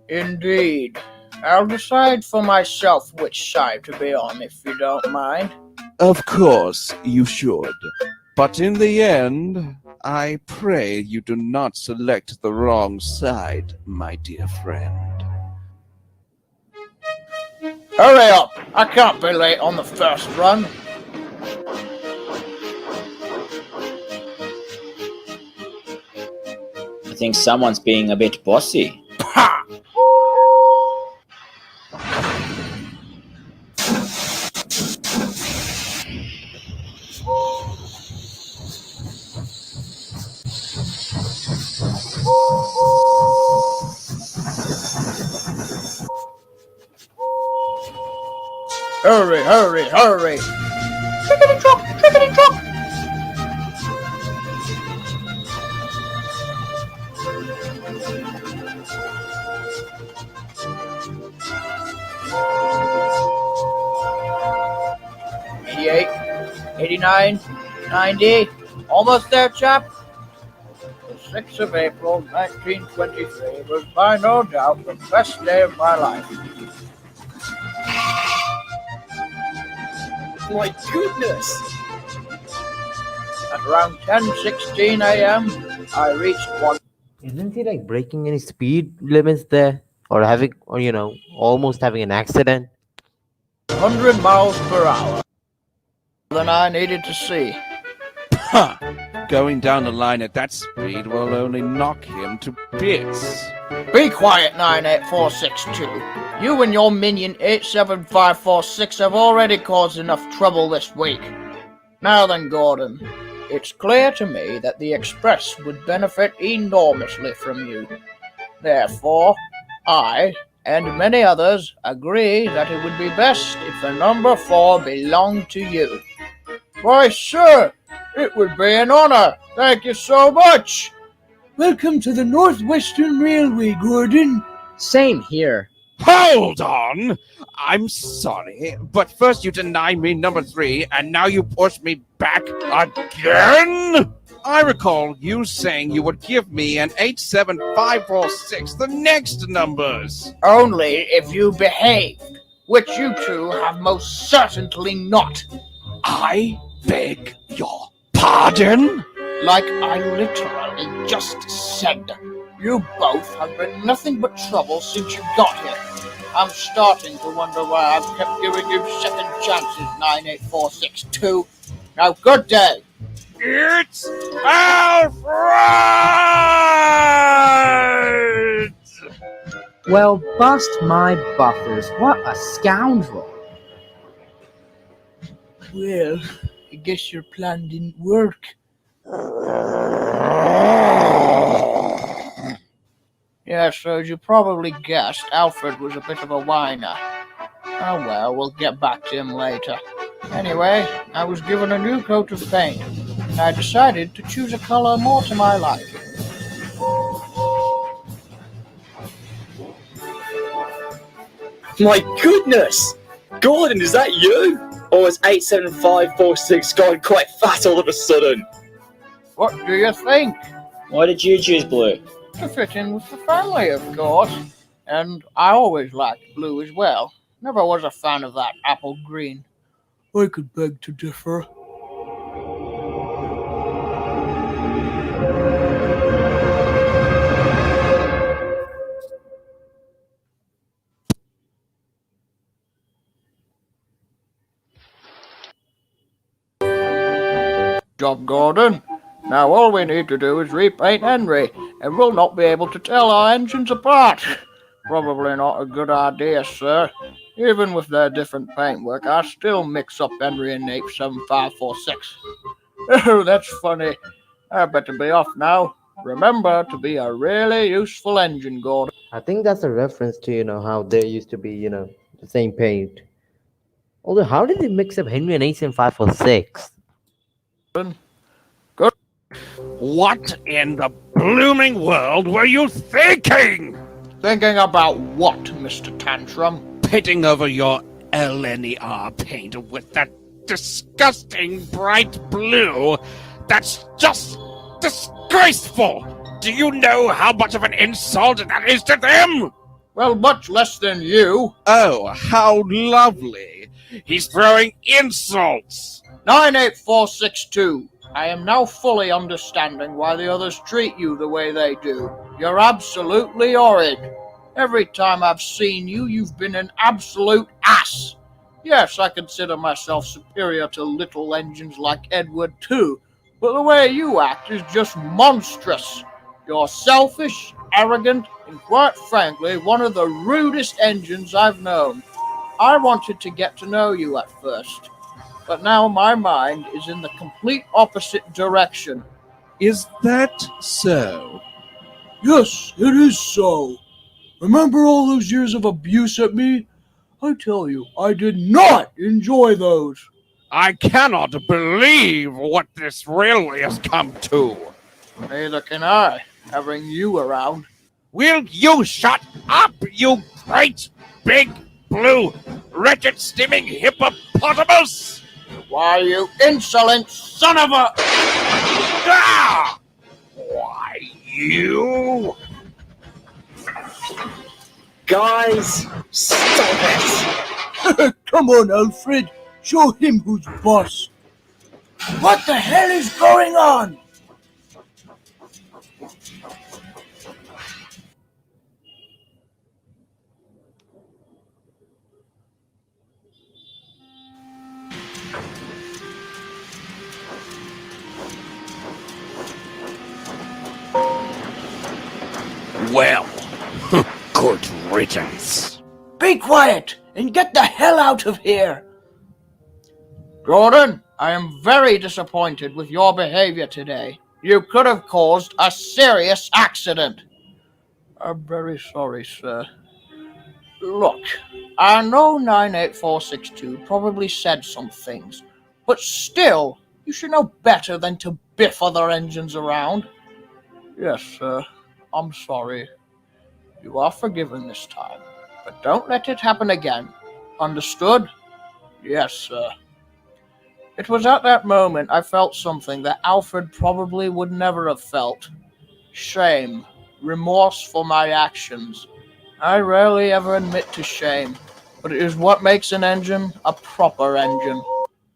Indeed. I'll decide for myself which side to be on, if you don't mind. Of course, you should. But in the end, I pray you do not select the wrong side, my dear friend. Hurry up! I can't be late on the first run. I think someone's being a bit bossy. Pah! Hurry, hurry, hurry! Trickety truck, trickety truck! '88, '89, '90. Almost there, chap. The 6th of April, 1923 was by no doubt the best day of my life. My goodness! At around 10:16 a.m., I reached one. Isn't he like breaking any speed limits there, or having, or almost having an accident? 100 miles per hour than I needed to see. Huh! Going down the line at that speed will only knock him to bits. Be quiet, 98462. You and your minion 87546 have already caused enough trouble this week. Now then, Gordon, it's clear to me that the Express would benefit enormously from you. Therefore, I, and many others, agree that it would be best if the number 4 belonged to you. Why, sir, it would be an honor. Thank you so much. Welcome to the Northwestern Railway, Gordon. Same here. Hold on! I'm sorry, but first you denied me number 3, and now you push me back again? I recall you saying you would give me an 87546, the next numbers. Only if you behaved, which you two have most certainly not. I beg your pardon? Like I literally just said. You both have been nothing but trouble since you got here. I'm starting to wonder why I've kept giving you second chances, 98462. Now, good day. It's Alfred! Well, bust my buffers. What a scoundrel. Well, I guess your plan didn't work. Yes, as you probably guessed, Alfred was a bit of a whiner. Oh well, we'll get back to him later. Anyway, I was given a new coat of paint, and I decided to choose a color more to my liking. My goodness! Gordon, is that you? Or has 87546 gone quite fat all of a sudden? What do you think? Why did you choose blue? To fit in with the family, of course. And I always liked blue as well. Never was a fan of that apple green. I could beg to differ. Job, Gordon. Now all we need to do is repaint Henry, and we'll not be able to tell our engines apart. Probably not a good idea, sir. Even with their different paintwork, I still mix up Henry and Ape 7546. Oh, that's funny. I better be off now. Remember to be a really useful engine, Gordon. I think that's a reference to, how there used to be, the same paint. Although, how did they mix up Henry and Ace in 546? Good. What in the blooming world were you thinking? Thinking about what, Mr. Tantrum? Pitting over your LNER paint with that disgusting bright blue. That's just disgraceful! Do you know how much of an insult that is to them? Well, much less than you. Oh, how lovely. He's throwing insults. 98462. I am now fully understanding why the others treat you the way they do. You're absolutely horrid. Every time I've seen you, you've been an absolute ass. Yes, I consider myself superior to little engines like Edward too, but the way you act is just monstrous. You're selfish, arrogant, and quite frankly, one of the rudest engines I've known. I wanted to get to know you at first, but now my mind is in the complete opposite direction. Is that so? Yes, it is so. Remember all those years of abuse at me? I tell you, I did not enjoy those. I cannot believe what this railway has come to. Neither can I, having you around. Will you shut up, you great, big, blue, wretched, steaming hippopotamus? Why, you insolent son of a... Ah! Why, you... Guys, stop it! Come on, Alfred. Show him who's boss. What the hell is going on? Well, good riddance. Be quiet and get the hell out of here. Gordon, I am very disappointed with your behavior today. You could have caused a serious accident. I'm very sorry, sir. Look, I know 98462 probably said some things, but still, you should know better than to biff other engines around. Yes, sir, I'm sorry. You are forgiven this time, but don't let it happen again. Understood? Yes, sir. It was at that moment I felt something that Alfred probably would never have felt. Shame, remorse for my actions. I rarely ever admit to shame, but it is what makes an engine a proper engine.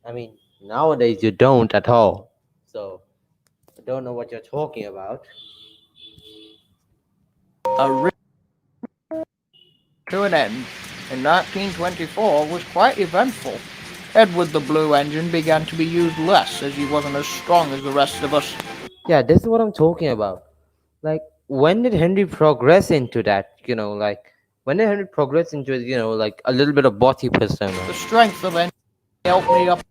I mean, nowadays you don't at all. So, I don't know what you're talking about. To an end in 1924 was quite eventful. Edward the Blue engine began to be used less as he wasn't as strong as the rest of us. Yeah, this is what I'm talking about. Like, when did Henry progress into that? When did Henry progress into, like a little bit of body persona? The strength of engine helped me up.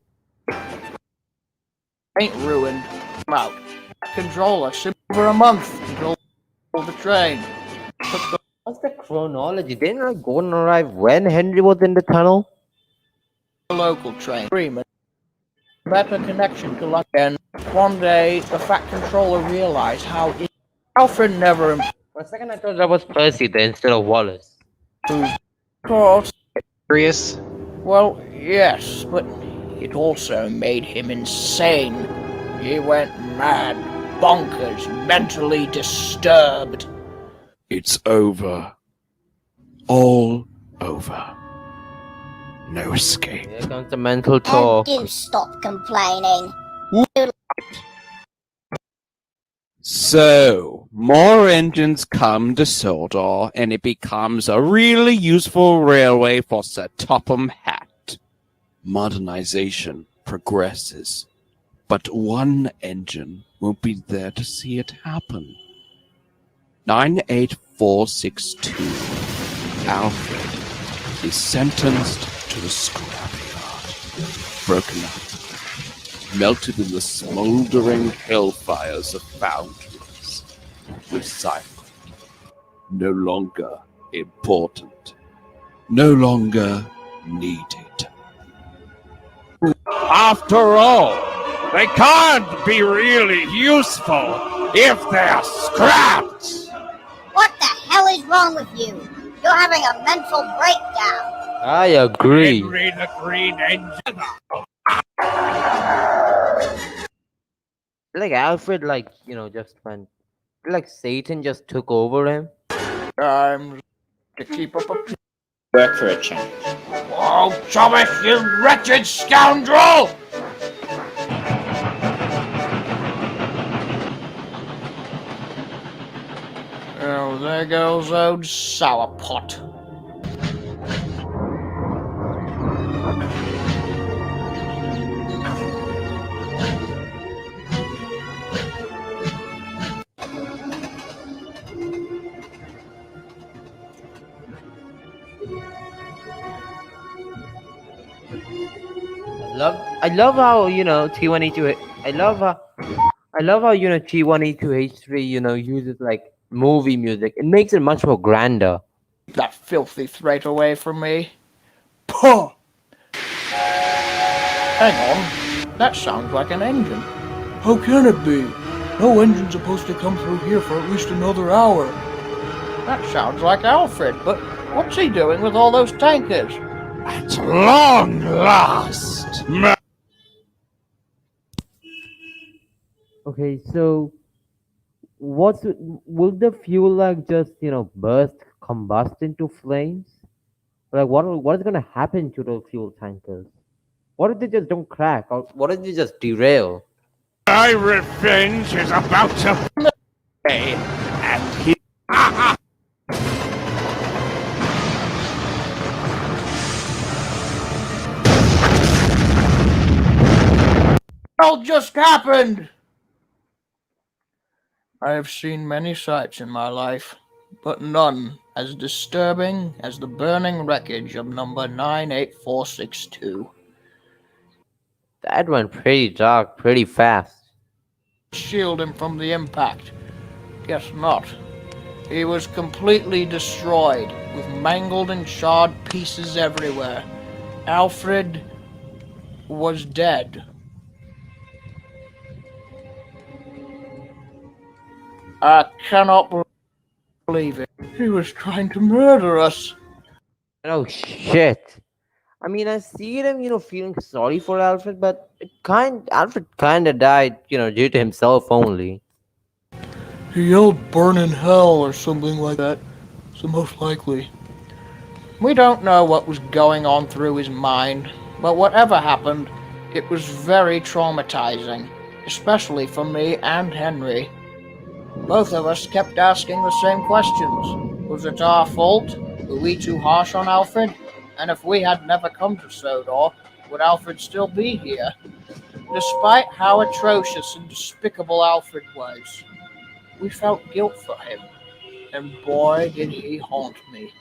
Ain't ruined. I'm out. Controller, over a month until the train. What's the chronology? Didn't like Gordon arrive when Henry was in the tunnel? The local train. Agreement. Better connection to London. One day, the Fat Controller realized how Alfred never... For a second, I thought that was Percy there instead of Wallace. Of course. Curious? Well, yes, but it also made him insane. He went mad, bonkers, mentally disturbed. It's over. All over. No escape. Here comes the mental talk. And do stop complaining. So, more engines come to Sodor, and it becomes a really useful railway for Sir Topham Hatt. Modernization progresses, but one engine won't be there to see it happen. 98462 Alfred is sentenced to the scrapyard, broken up, melted in the smoldering hellfires of foundries, recycled, no longer important, no longer needed. After all, they can't be really useful if they're scrapped! What the hell is wrong with you? You're having a mental breakdown. I agree. Henry the Green Engine. Like Alfred, like, just went, like Satan just took over him. Time to keep up a... Work for a change. Oh, Thomas, you wretched scoundrel! Oh, there goes old Sourpot. I love how T1E2. I love how T1E2H3 uses like movie music. It makes it much more grander. Keep that filthy threat away from me. Puh! Hang on, that sounds like an engine. How can it be? No engine's supposed to come through here for at least another hour. That sounds like Alfred, but what's he doing with all those tankers? At long last! Okay, so will the fuel like just combust into flames? Like what is gonna happen to those fuel tankers? What if they just don't crack, or what if they just derail? My revenge is about to pay, and he... What just happened? I have seen many sights in my life, but none as disturbing as the burning wreckage of number 98462. That went pretty dark, pretty fast. Shield him from the impact. Guess not. He was completely destroyed, with mangled and charred pieces everywhere. Alfred was dead. I cannot believe it. He was trying to murder us. Oh shit. I mean, I see them, feeling sorry for Alfred, but Alfred kinda died, due to himself only. He yelled burn in hell or something like that, so most likely. We don't know what was going on through his mind, but whatever happened, it was very traumatizing, especially for me and Henry. Both of us kept asking the same questions. Was it our fault? Were we too harsh on Alfred? And if we had never come to Sodor, would Alfred still be here? Despite how atrocious and despicable Alfred was, we felt guilt for him, and boy did he haunt me.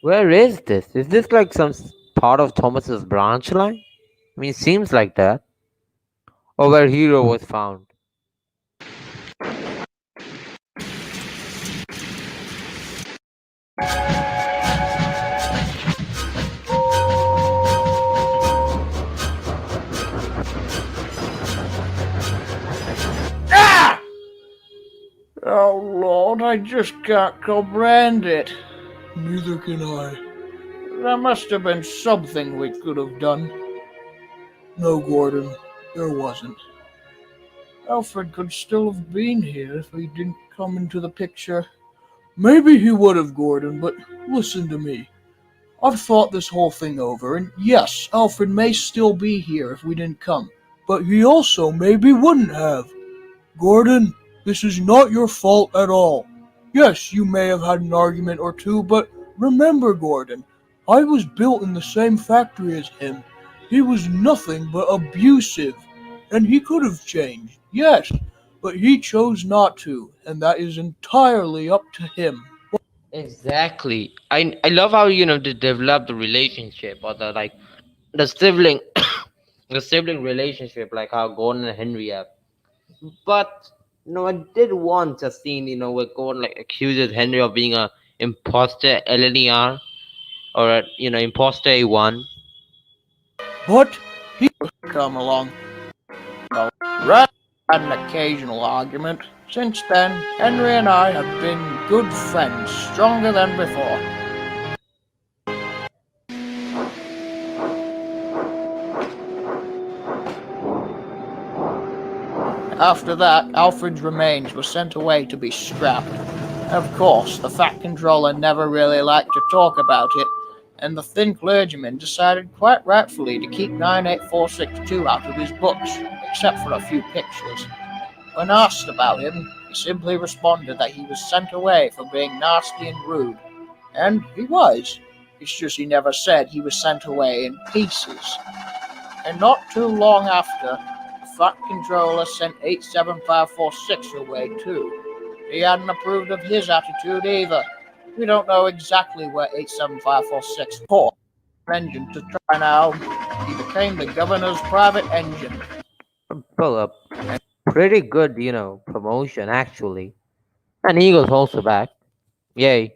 Where is this? Is this like some part of Thomas's branch line? I mean, it seems like that. Or where Hero was found. Ah! Oh Lord, I just can't comprehend it. Neither can I. There must have been something we could have done. No, Gordon, there wasn't. Alfred could still have been here if he didn't come into the picture. Maybe he would have, Gordon, but listen to me. I've thought this whole thing over, and yes, Alfred may still be here if we didn't come, but he also maybe wouldn't have. Gordon, this is not your fault at all. Yes, you may have had an argument or two, but remember, Gordon, I was built in the same factory as him, He was nothing but abusive, and he could have changed, yes, but he chose not to, and that is entirely up to him. Exactly. I love how they develop the relationship or the sibling the sibling relationship, like how Gordon and Henry have. But I did want a scene where Gordon accuses Henry of being a imposter LNER or a imposter A1. But he Come along. Well, rather than an occasional argument, since then, Henry and I have been good friends, stronger than before. After that, Alfred's remains were sent away to be scrapped. Of course, the Fat Controller never really liked to talk about it, and the Thin Clergyman decided quite rightfully to keep 98462 out of his books, except for a few pictures. When asked about him, he simply responded that he was sent away for being nasty and rude. And he was. It's just he never said he was sent away in pieces. And not too long after, the Fat Controller sent 87546 away too. He hadn't approved of his attitude either. We don't know exactly where 87546 put engine to try now. He became the governor's private engine. Well, a pretty good promotion actually. And Eagle's also back. Yay.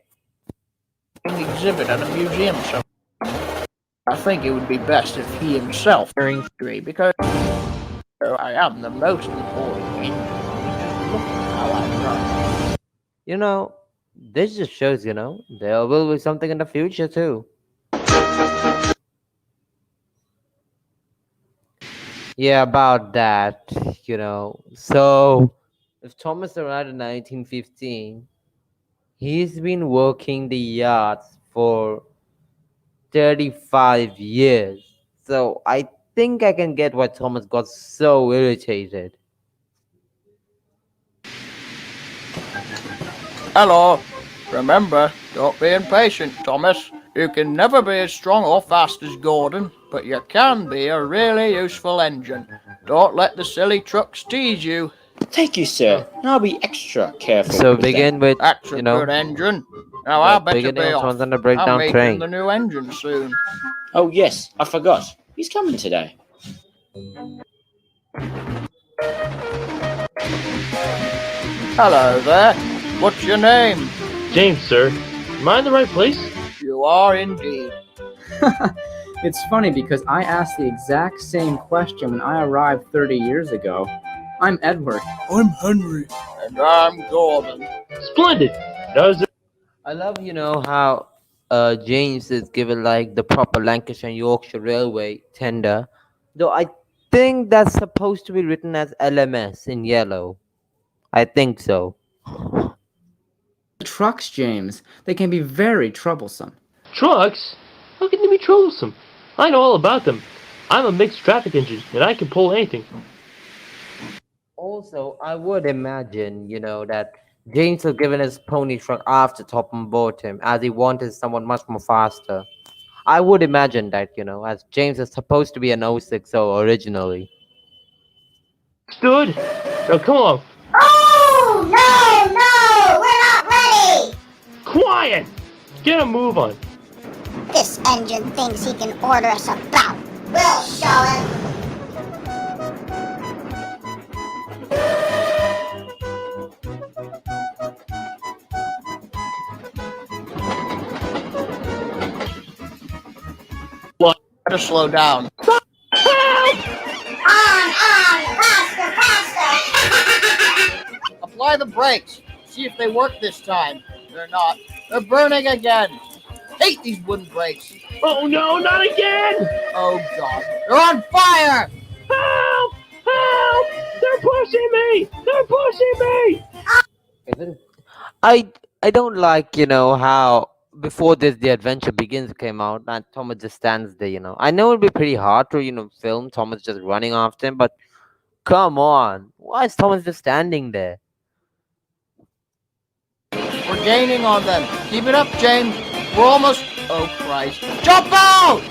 Exhibit at a museum somewhere. I think it would be best if he himself during history, because I am the most important engine. Just look at how I run. This just shows there will be something in the future too. Yeah, about that, So, if Thomas arrived in 1915, he's been working the yards for 35 years. So, I think I can get why Thomas got so irritated. Hello. Remember, don't be impatient, Thomas. You can never be as strong or fast as Gordon, but you can be a really useful engine. Don't let the silly trucks tease you. Thank you, sir. I'll be extra careful. So, with begin that. with, That's a good engine. Now I better beginning be of off. Thomas on the I'm breakdown meeting train. the new engine soon. Oh, yes, I forgot. He's coming today. Hello there. What's your name? James, sir. Am I in the right place? You are indeed. It's funny because I asked the exact same question when I arrived 30 years ago. I'm Edward. I'm Henry. And I'm Gordon. Splendid. Does it? I love, how James is given the proper Lancashire and Yorkshire Railway tender, though I think that's supposed to be written as LMS in yellow. I think so. The trucks, James. They can be very troublesome. Trucks? How can they be troublesome? I know all about them. I'm a mixed traffic engine, and I can pull anything. Also, I would imagine, that James was given his pony truck after Topham bought him, as he wanted someone much more faster. I would imagine that, as James is supposed to be an 060 originally. Stood? Now come on. Oh, no, we're not ready. Quiet! Get a move on. This engine thinks he can order us about. We'll show him. Better slow down. On, faster. Apply the brakes. See if they work this time. They're not. They're burning again. Hate these wooden brakes. Oh no, not again! Oh god. They're on fire! Help! Help! They're pushing me! They're pushing me! I don't like, how before the adventure begins came out and Thomas just stands there, I know it'd be pretty hard to, film Thomas just running after him, but come on. Why is Thomas just standing there? We're gaining on them. Keep it up, James. We're almost... Oh, Christ. Jump out!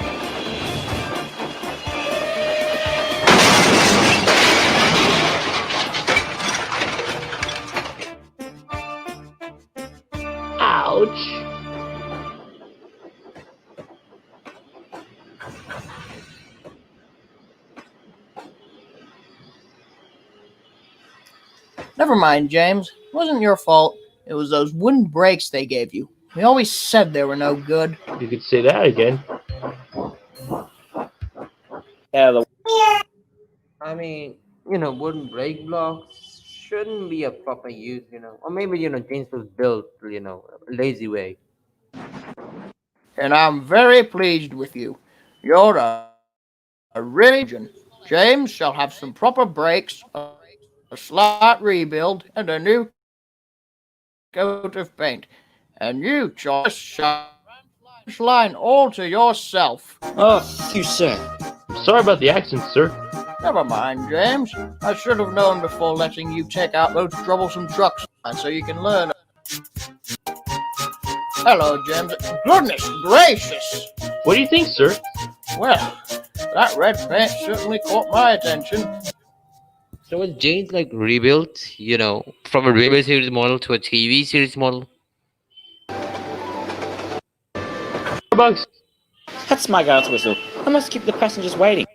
Ouch! Never mind, James. It wasn't your fault. It was those wooden brakes they gave you. We always said they were no good. You could say that again. Yeah, I mean, wooden brake blocks shouldn't be a proper use, or maybe James was built, a lazy way. And I'm very pleased with you. You're a really good engine. James shall have some proper brakes, a slight rebuild, and a new coat of paint. And you, Charles, shall have the branch line all to yourself. Oh, you sir. I'm sorry about the accident, sir. Never mind, James. I should have known before letting you take out those troublesome trucks, so you can learn. Hello, James. Goodness gracious! What do you think, sir? Well, that red paint certainly caught my attention. So was James rebuilt, from a Railway Series model to a TV series model? Bugs. That's my god's whistle. I must keep the passengers waiting.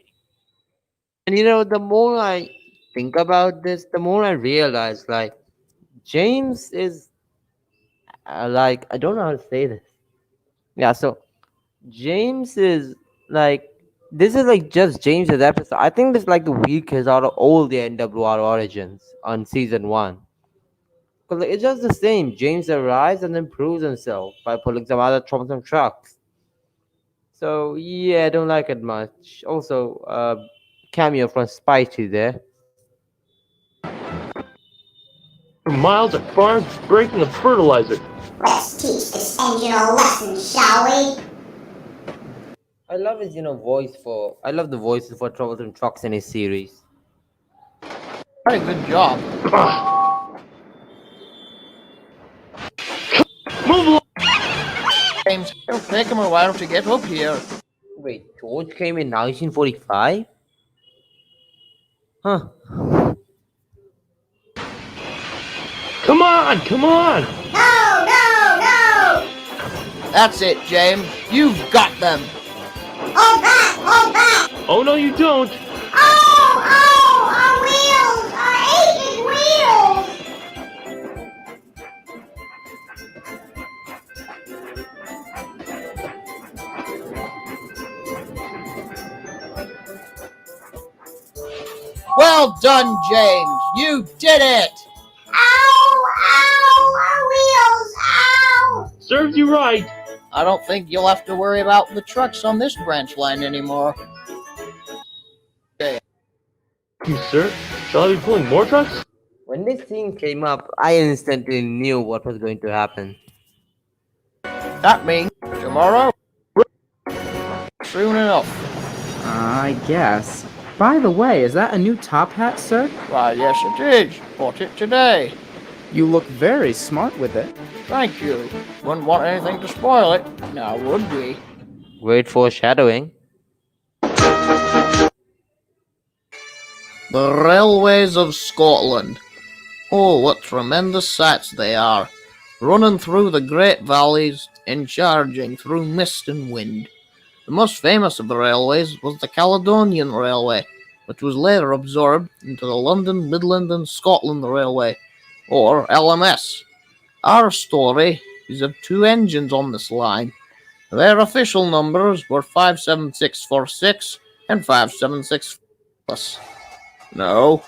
And the more I think about this, the more I realize, James is, I don't know how to say this. Yeah, so James is this is just James's episode. I think this is the weakest out of all the NWR origins on season 1. Because it's just the same. James arrives and then proves himself by pulling some other troublesome trucks. So yeah, I don't like it much. Also, cameo from Spidey there. Miles at farms breaking a fertilizer. Let's teach this engine a lesson, shall we? I love his I love the voices for troublesome trucks in his series. Very good job. Move along. James, it'll take him a while to get up here. Wait, George came in 1945? Huh. Come on, come on! No, no, no! That's it, James. You've got them. Hold back, hold back! Oh no, you don't! Oh, our wheels! Our aged wheels! Well done, James. You did it. Ow, ow, our wheels, ow! Serves you right! I don't think you'll have to worry about the trucks on this branch line anymore. You, sir, shall I be pulling more trucks? When this scene came up, I instantly knew what was going to happen. That means tomorrow? Soon enough. I guess. By the way, is that a new top hat, sir? Why, yes it is. Bought it today. You look very smart with it. Thank you. Wouldn't want anything to spoil it, now would we? Great foreshadowing. The Railways of Scotland. Oh, what tremendous sights they are, running through the great valleys and charging through mist and wind. The most famous of the railways was the Caledonian Railway, which was later absorbed into the London, Midland and Scotland Railway, or LMS. Our story is of two engines on this line. Their official numbers were 57646 and 576 plus. No.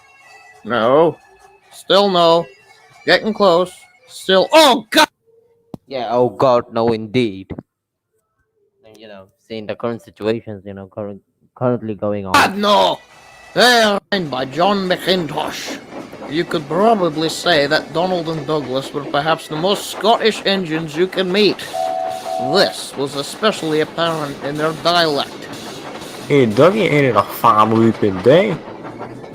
Still no. Getting close. Still. Oh, God! Yeah, oh god, no indeed. And, seeing the current situations, currently going on. God, no! They are signed by John McIntosh. You could probably say that Donald and Douglas were perhaps the most Scottish engines you can meet. This was especially apparent in their dialect. Hey, Dougie, ain't it a fine whooping day?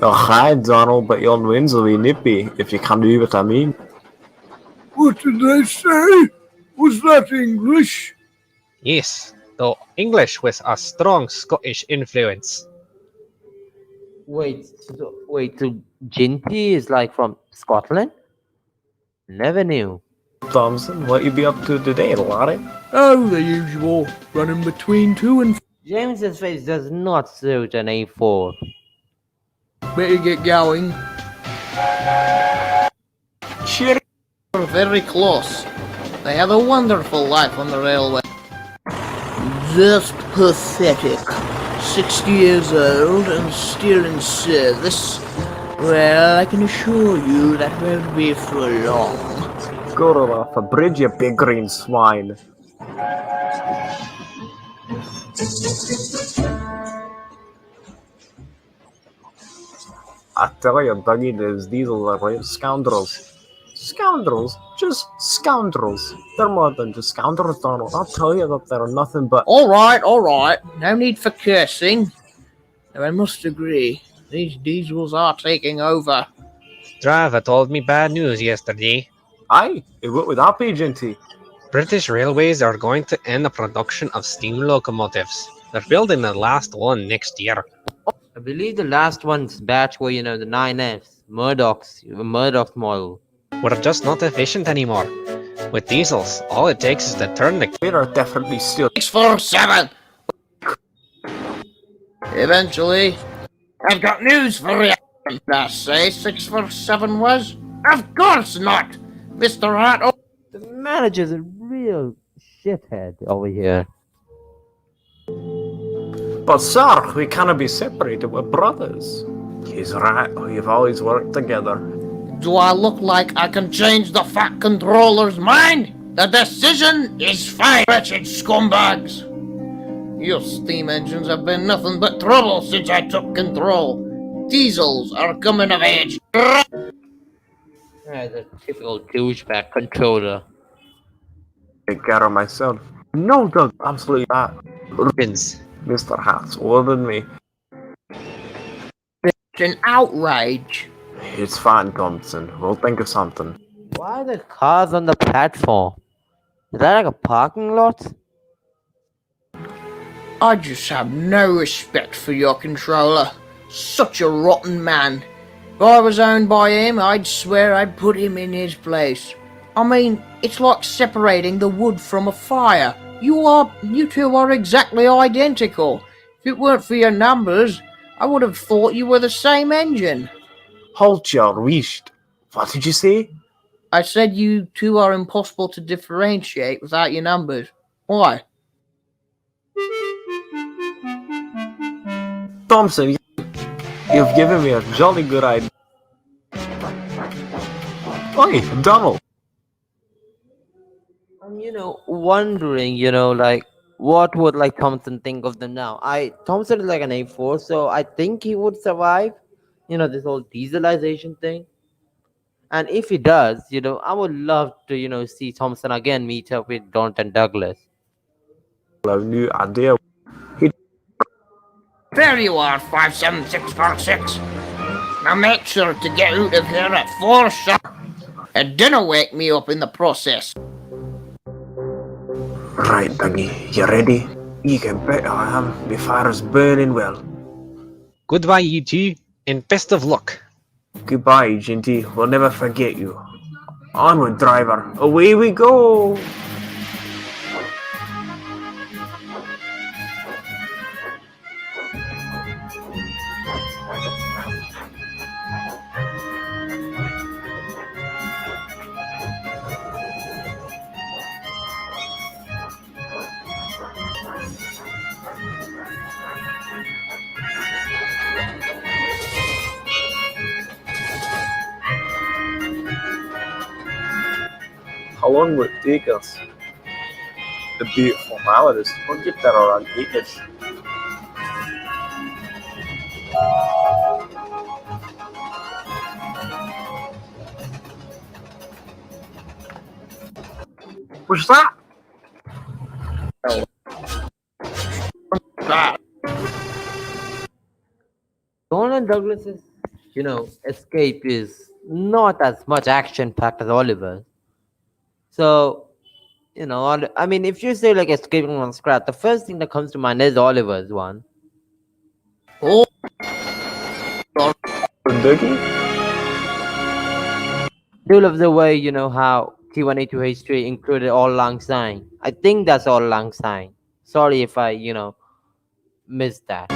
Oh, hi, Donald, but your winds will be nippy, if you can do what I mean. What did they say? Was that English? Yes, though English with a strong Scottish influence. Wait, so Ginty is from Scotland? Never knew. Thompson, what you be up to today, laddie? Oh, the usual. Running between 2 and James's face does not suit an A4. Better get going. Cheer. We're very close. They have a wonderful life on the railway. Just pathetic. 60 years old and still in service. Well, I can assure you that won't be for long. Go off a bridge, you big green swine. I tell you, Dougie, those diesel are real scoundrels. Scoundrels? Just scoundrels. They're more than just scoundrels, Donald. I'll tell you that they're nothing but... Alright. No need for cursing. Though I must agree, these diesels are taking over. Driver told me bad news yesterday. Aye, what would that be, Genty? British Railways are going to end the production of steam locomotives. They're building the last one next year. I believe the last one's batch were, the 9Fs, Murdoch's model. We're just not efficient anymore. With diesels, all it takes is to turn the... We are definitely still... 647! Eventually, I've got news for you. Did I say 647 was? Of course not! Mr. Hart... The manager's a real shithead over here. But sir, we cannot be separated, we're brothers. He's right, we've always worked together. Do I look like I can change the Fat Controller's mind? The decision is fine, wretched scumbags! Your steam engines have been nothing but trouble since I took control. Diesels are coming of age. The typical douchebag controller. Take care of myself. No, Doug, absolutely not. Ribbons. Mr. Hat's older than me. It's an outrage. It's fine, Thompson. We'll think of something. Why are the cars on the platform? Is that like a parking lot? I just have no respect for your controller. Such a rotten man. If I was owned by him, I'd swear I'd put him in his place. I mean, it's like separating the wood from a fire. You two are exactly identical. If it weren't for your numbers, I would have thought you were the same engine. Halt your wheesht. What did you say? I said you two are impossible to differentiate without your numbers. Why? Thompson, you've given me a jolly good idea. Oi, Donald. I'm, wondering, what would Thompson think of them now? Thompson is like an A4, so I think he would survive, this whole dieselization thing. And if he does, I would love to, see Thompson again meet up with Donton Douglas. A new idea. There you are, 57646. Now make sure to get out of here at 4 sharp. And dinner wake me up in the process. Right, Dougie, you ready? You can bet I am. The fire's burning well. Goodbye, you two, and best of luck. Goodbye, Genty. We'll never forget you. Onward, driver. Away we go. How long will it take us? The beautiful maladies. We'll get there around 8ish. What's that? Donald Douglas's, escape is not as much action-packed as Oliver's. So, if you say escaping from scratch, the first thing that comes to mind is Oliver's one. Oh, Dougie? Do love the way, how T182H3 included all lang syne. I think that's all lang syne. Sorry if I, missed that.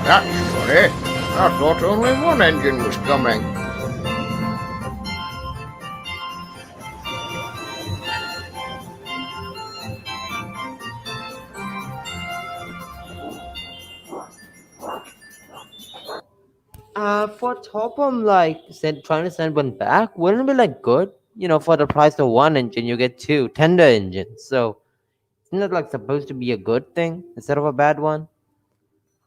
That's funny. I thought only one engine was coming. For Topham, trying to send one back wouldn't it be good? For the price of one engine, you get two tender engines. So, isn't that supposed to be a good thing instead of a bad one?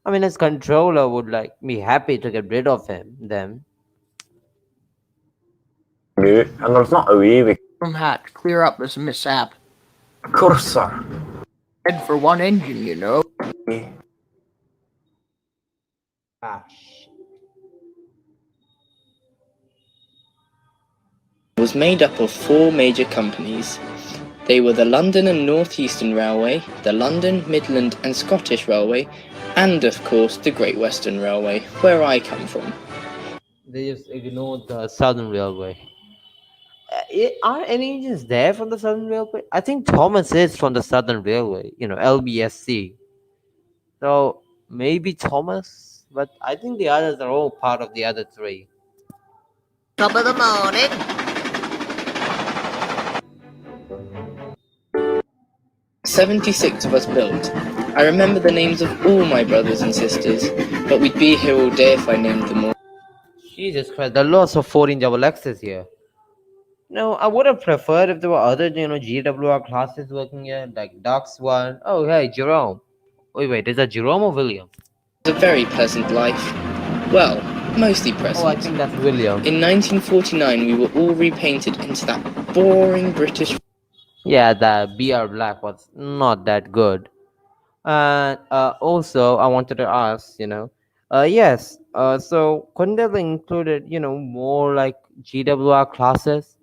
I mean, his controller would be happy to get rid of them. And there's not a way we From Hat, clear up this mishap. Of course, sir. Head for one engine, you know. Was made up of 4 major companies. They were the London and North Eastern Railway, the London, Midland and Scottish Railway, and of course the Great Western Railway, where I come from. They just ignored the Southern Railway. Are any engines there from the Southern Railway? I think Thomas is from the Southern Railway, LBSC. So maybe Thomas, but I think the others are all part of the other 3. Top of the morning. 76 of us built. I remember the names of all my brothers and sisters, but we'd be here all day if I named them all. Jesus Christ, there are lots of 14 double X's here. No, I would have preferred if there were other, GWR classes working here, like Ducks 1. Oh, hey, Jerome. Wait, is that Jerome or William? It was a very pleasant life. Well, mostly pleasant. Oh, I think that's William. In 1949, we were all repainted into that boring British... Yeah, the BR Black was not that good. And also, I wanted to ask, yes, so couldn't they have included, more GWR classes?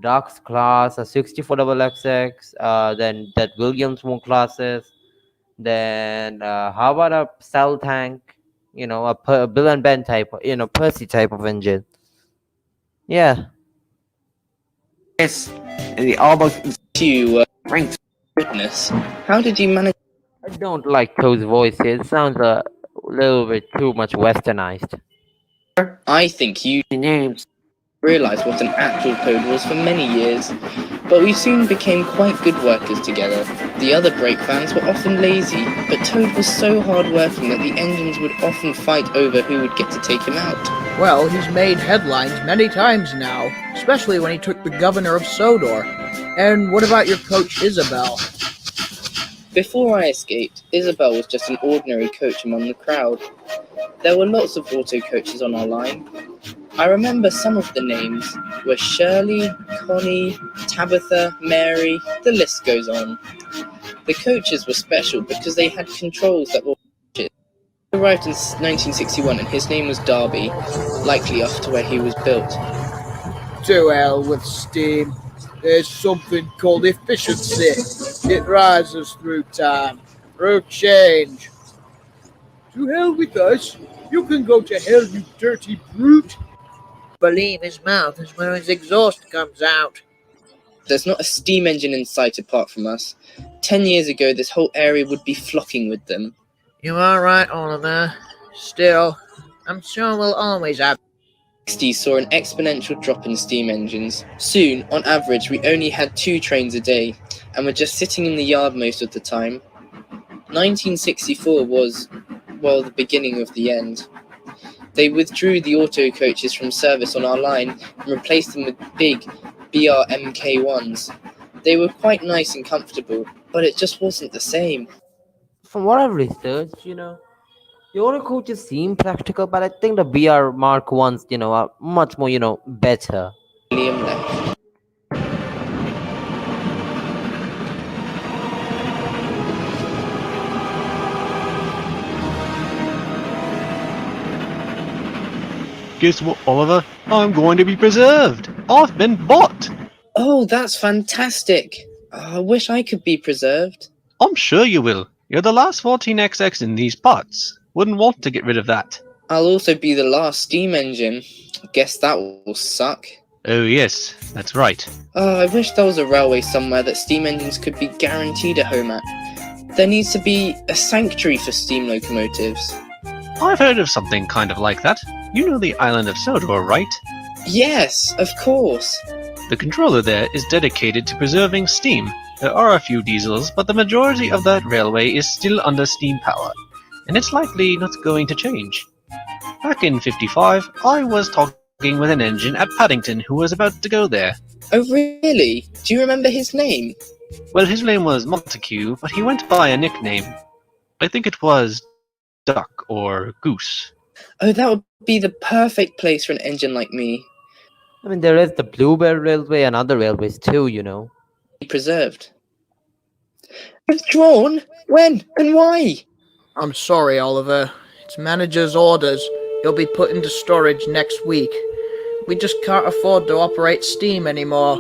Ducks class, a 64 double XX, then that Williams more classes, then how about a cell tank, a Bill and Ben type, Percy type of engine. Yeah. Yes, the almost you ranked goodness. How did you manage? I don't like those voices. It sounds a little bit too much westernized. I think you realised what an actual code was for many years, but we soon became quite good workers together. The other brake fans were often lazy, but Toad was so hard-working that the engines would often fight over who would get to take him out. Well, he's made headlines many times now, especially when he took the governor of Sodor. And what about your coach, Isabel? Before I escaped, Isabel was just an ordinary coach among the crowd. There were lots of auto coaches on our line. I remember some of the names were Shirley, Connie, Tabitha, Mary, the list goes on. The coaches were special because they had controls that were he arrived in 1961 and his name was Darby, likely after where he was built. To hell with steam. There's something called efficiency. It rises through time, through change. To hell with us. You can go to hell, you dirty brute. Believe his mouth is where his exhaust comes out. There's not a steam engine in sight apart from us. 10 years ago, this whole area would be flocking with them. You are right, Oliver. Still, I'm sure we'll always have... 60s saw an exponential drop in steam engines. Soon, on average, we only had 2 trains a day, and were just sitting in the yard most of the time. 1964 was, well, the beginning of the end. They withdrew the auto coaches from service on our line and replaced them with big BRMK1s. They were quite nice and comfortable, but it just wasn't the same. From what I've researched, the auto coaches seem practical, but I think the BR Mark 1s, are much more, better. Liam left. Guess what, Oliver? I'm going to be preserved. I've been bought. Oh, that's fantastic. I wish I could be preserved. I'm sure you will. You're the last 14XX in these parts. Wouldn't want to get rid of that. I'll also be the last steam engine. Guess that will suck. Oh yes, that's right. I wish there was a railway somewhere that steam engines could be guaranteed a home at. There needs to be a sanctuary for steam locomotives. I've heard of something kind of like that. You know the island of Sodor, right? Yes, of course. The controller there is dedicated to preserving steam. There are a few diesels, but the majority of that railway is still under steam power, and it's likely not going to change. Back in 55, I was talking with an engine at Paddington who was about to go there. Oh really? Do you remember his name? Well, his name was Montague, but he went by a nickname. I think it was Duck or Goose. Oh, that would be the perfect place for an engine like me. I mean, there is the Bluebell Railway and other railways too, you know. Preserved. Withdrawn? When and why? I'm sorry, Oliver. It's manager's orders. He'll be put into storage next week. We just can't afford to operate steam anymore.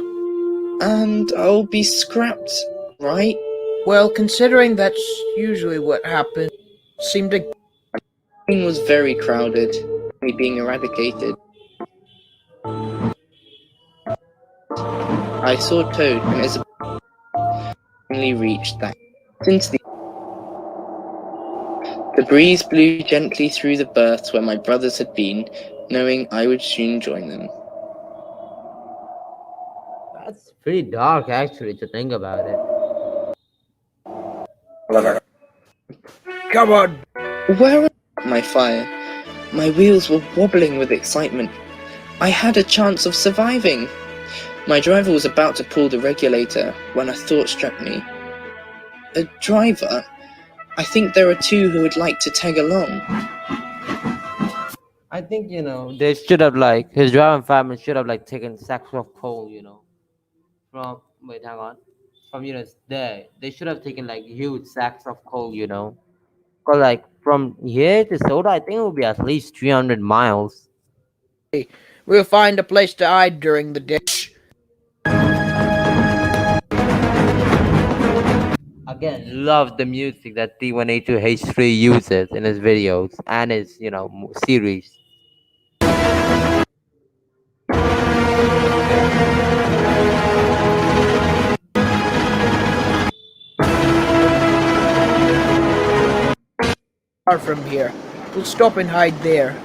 And I'll be scrapped, right? Well, considering that's usually what happens, seemed to... The train was very crowded, me being eradicated. I saw Toad and Isabel finally reached that. Since the breeze blew gently through the berths where my brothers had been, knowing I would soon join them. That's pretty dark, actually, to think about it. Come on! Where was my fire? My wheels were wobbling with excitement. I had a chance of surviving. My driver was about to pull the regulator when a thought struck me. A driver? I think there are two who would like to tag along. I think, you know, they should have, like, his driver and fireman should have, like, taken sacks of coal, you know, from, wait, hang on, from, you know, there. They should have taken, like, huge sacks of coal, you know. Because, like, from here to Soda, I think it would be at least 300 miles. We'll find a place to hide during the day. Again, love the music that T1A2H3 uses in his videos and his, you know, series. Far from here. We'll stop and hide there.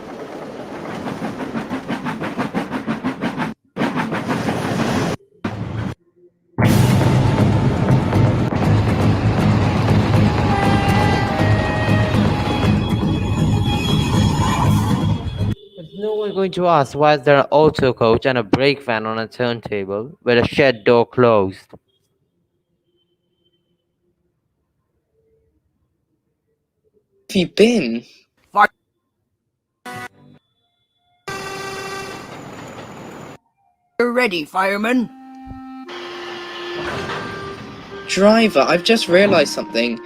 There's no one going to ask why is there an auto coach and a brake van on a turntable with a shed door closed. Where have you been? You're ready, fireman. Driver, I've just realised something.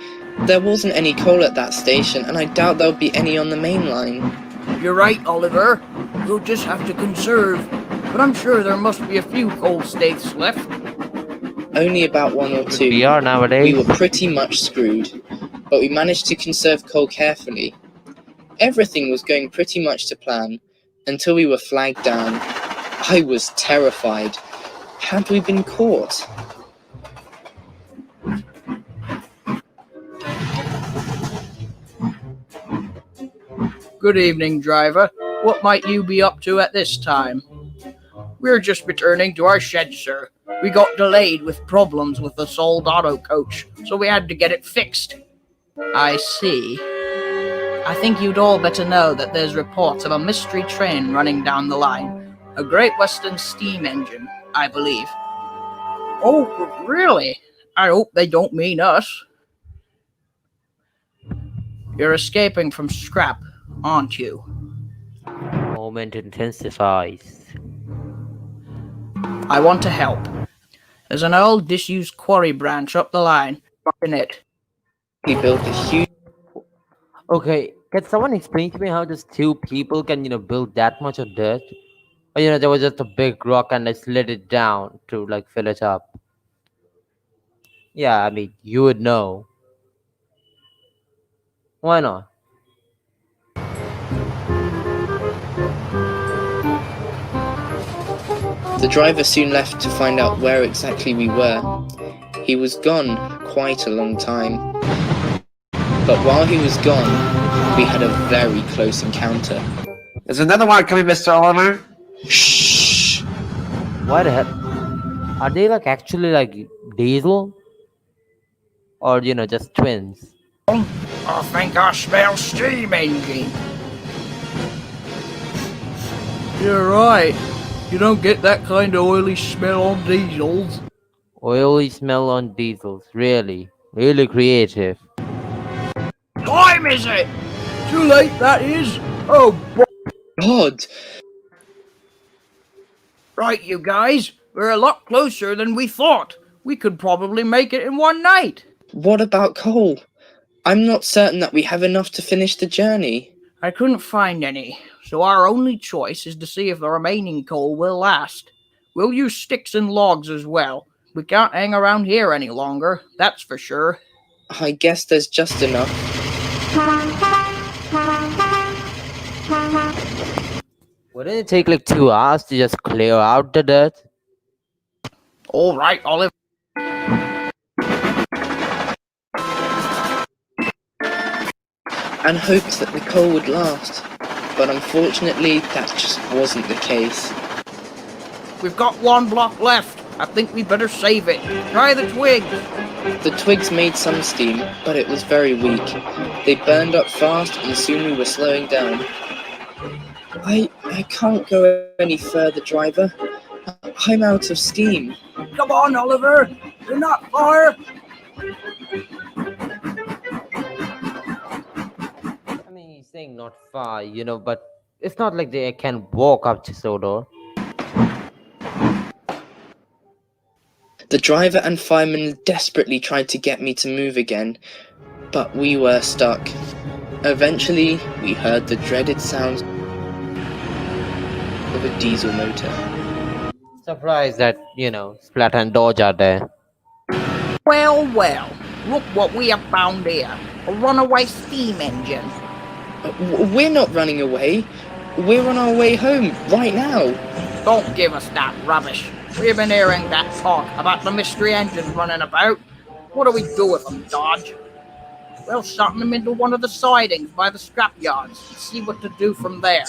There wasn't any coal at that station, and I doubt there'll be any on the main line. You're right, Oliver. We'll just have to conserve. But I'm sure there must be a few coal stakes left. Only about one or two. We are nowadays. We were pretty much screwed, but we managed to conserve coal carefully. Everything was going pretty much to plan, until we were flagged down. I was terrified. Had we been caught? Good evening, driver. What might you be up to at this time? We're just returning to our shed, sir. We got delayed with problems with the sold auto coach, so we had to get it fixed. I see. I think you'd all better know that there's reports of a mystery train running down the line. A Great Western steam engine, I believe. Oh, really? I hope they don't mean us. You're escaping from scrap, aren't you? Moment intensifies. I want to help. There's an old disused quarry branch up the line. In it. We built a huge... Okay, can someone explain to me how just two people can, you know, build that much of dirt? Or there was just a big rock and I slid it down to like fill it up. Yeah, I mean, you would know. Why not? The driver soon left to find out where exactly we were. He was gone quite a long time. But while he was gone, we had a very close encounter. There's another one coming, Mr. Oliver. Shh! Why the hell? Are they like actually like diesel? Or just twins? I think I smell steam engine. You're right. You don't get that kind of oily smell on diesels. Oily smell on diesels. Really? Really creative. Time is it? Too late, that is. Oh, God! Right, you guys. We're a lot closer than we thought. We could probably make it in one night. What about coal? I'm not certain that we have enough to finish the journey. I couldn't find any, so our only choice is to see if the remaining coal will last. We'll use sticks and logs as well. We can't hang around here any longer, that's for sure. I guess there's just enough. Wouldn't it take like 2 hours to just clear out the dirt? All right, Oliver. And hoped that the coal would last. But unfortunately, that just wasn't the case. We've got one block left. I think we better save it. Try the twigs. The twigs made some steam, but it was very weak. They burned up fast and soon we were slowing down. I can't go any further, driver. I'm out of steam. Come on, Oliver. You're not far. I mean, he's saying not far, but it's not like they can walk up to Sodor. The driver and fireman desperately tried to get me to move again, but we were stuck. Eventually, we heard the dreaded sounds of a diesel motor. Surprised that, Splat and Dodge are there. Well, look what we have found here. A runaway steam engine. We're not running away. We're on our way home right now. Don't give us that rubbish. We've been hearing that talk about the mystery engine running about. What do we do with them, Dodge? We'll shut them into one of the sidings by the scrapyards and see what to do from there.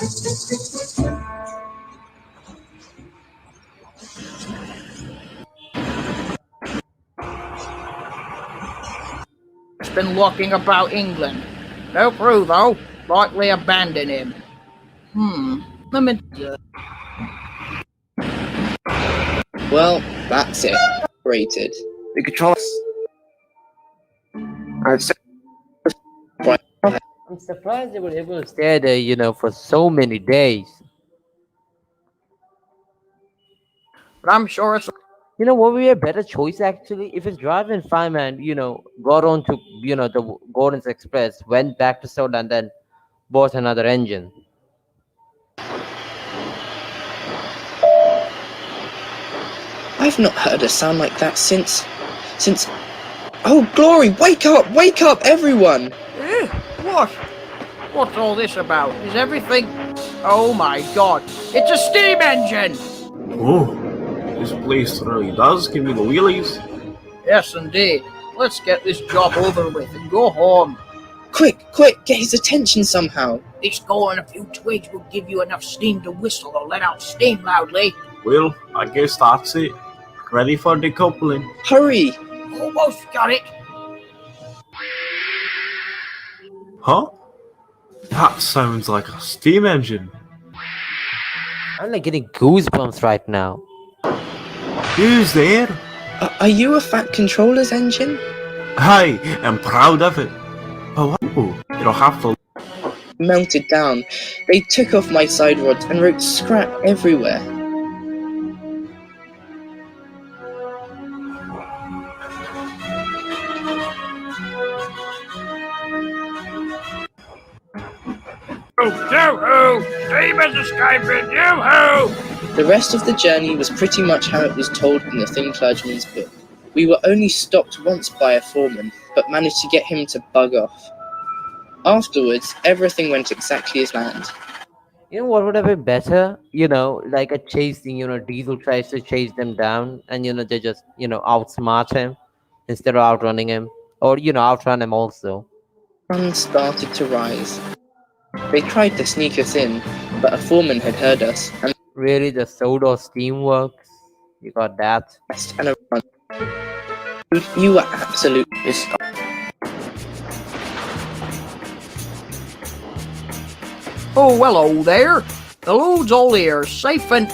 It's been walking about England. No clue, though. Likely abandoned him. Let me... Well, that's it. Rated. The controls. I'm surprised they were able to stay there, for so many days. But I'm sure it's... What would be a better choice actually? If his driver and fireman, got on to, the Gordon's Express, went back to Soda and then bought another engine. I've not heard a sound like that since... Oh, Glory, wake up, everyone! What? What's all this about? Is everything... Oh my god, it's a steam engine! Oh, this place really does give me the wheelies. Yes, indeed. Let's get this job over with and go home. Quick, get his attention somehow. This coal and a few twigs will give you enough steam to whistle or let out steam loudly. Well, I guess that's it. Ready for decoupling. Hurry! Almost got it. Huh? That sounds like a steam engine. I'm like getting goosebumps right now. Who's there? Are you a Fat Controller's engine? I am proud of it. Oh, it'll have to... Melted down. They took off my side rods and wrote scrap everywhere. Yoo-hoo! Steam is escaping! Yoo-hoo! The rest of the journey was pretty much how it was told in the Thin Clergyman's book. We were only stopped once by a foreman, but managed to get him to bug off. Afterwards, everything went exactly as planned. You know what would have been better? Like a chasing, Diesel tries to chase them down and, they just, outsmart him instead of outrunning him. Or, outrun him also. The sun started to rise. They tried to sneak us in, but a foreman had heard us, and Really, the Sodor steam works? You got that? and a run. You were absolutely Oh, hello there. The load's all here, safe and...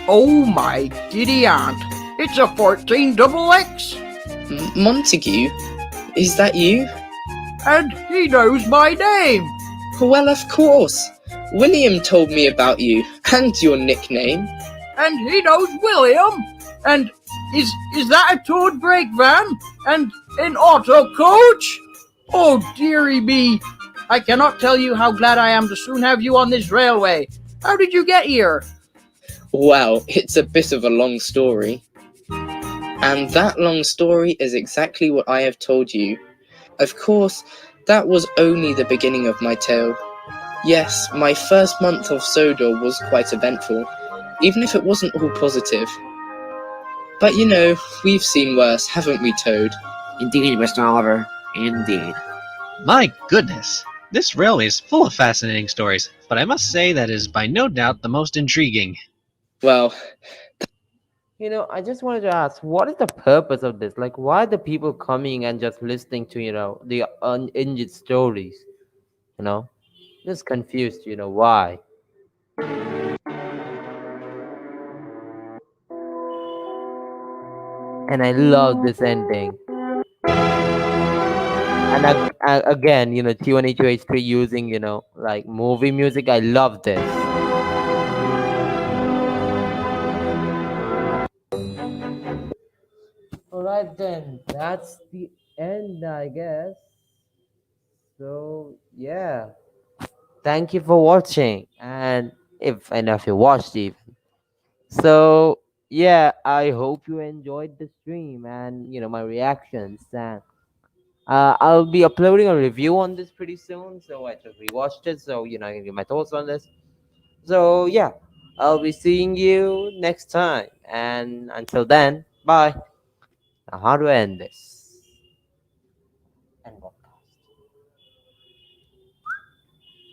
Oh my giddy aunt. It's a 14 double X. Montague? Is that you? And he knows my name. Well, of course. William told me about you, and your nickname. And he knows William. And is that a towed brake van? And an auto coach? Oh, dearie me. I cannot tell you how glad I am to soon have you on this railway. How did you get here? Wow, it's a bit of a long story. And that long story is exactly what I have told you. Of course, that was only the beginning of my tale. Yes, my first month of Sodor was quite eventful, even if it wasn't all positive. But we've seen worse, haven't we, Toad? Indeed, Mr. Oliver. Indeed. My goodness! This railway is full of fascinating stories, but I must say that is by no doubt the most intriguing. Well, I just wanted to ask, what is the purpose of this? Like, why are the people coming and just listening to, the uninjured stories? Just confused, why? And I love this ending. And again, T1A2H3 using, like movie music. I love this. Alright then, that's the end, I guess. So, yeah. Thank you for watching. And if you watched even. So, yeah, I hope you enjoyed the stream and, my reactions. And I'll be uploading a review on this pretty soon. So I just rewatched it. So, I can give my thoughts on this. So, yeah, I'll be seeing you next time. And until then, bye. Now, how do I end this?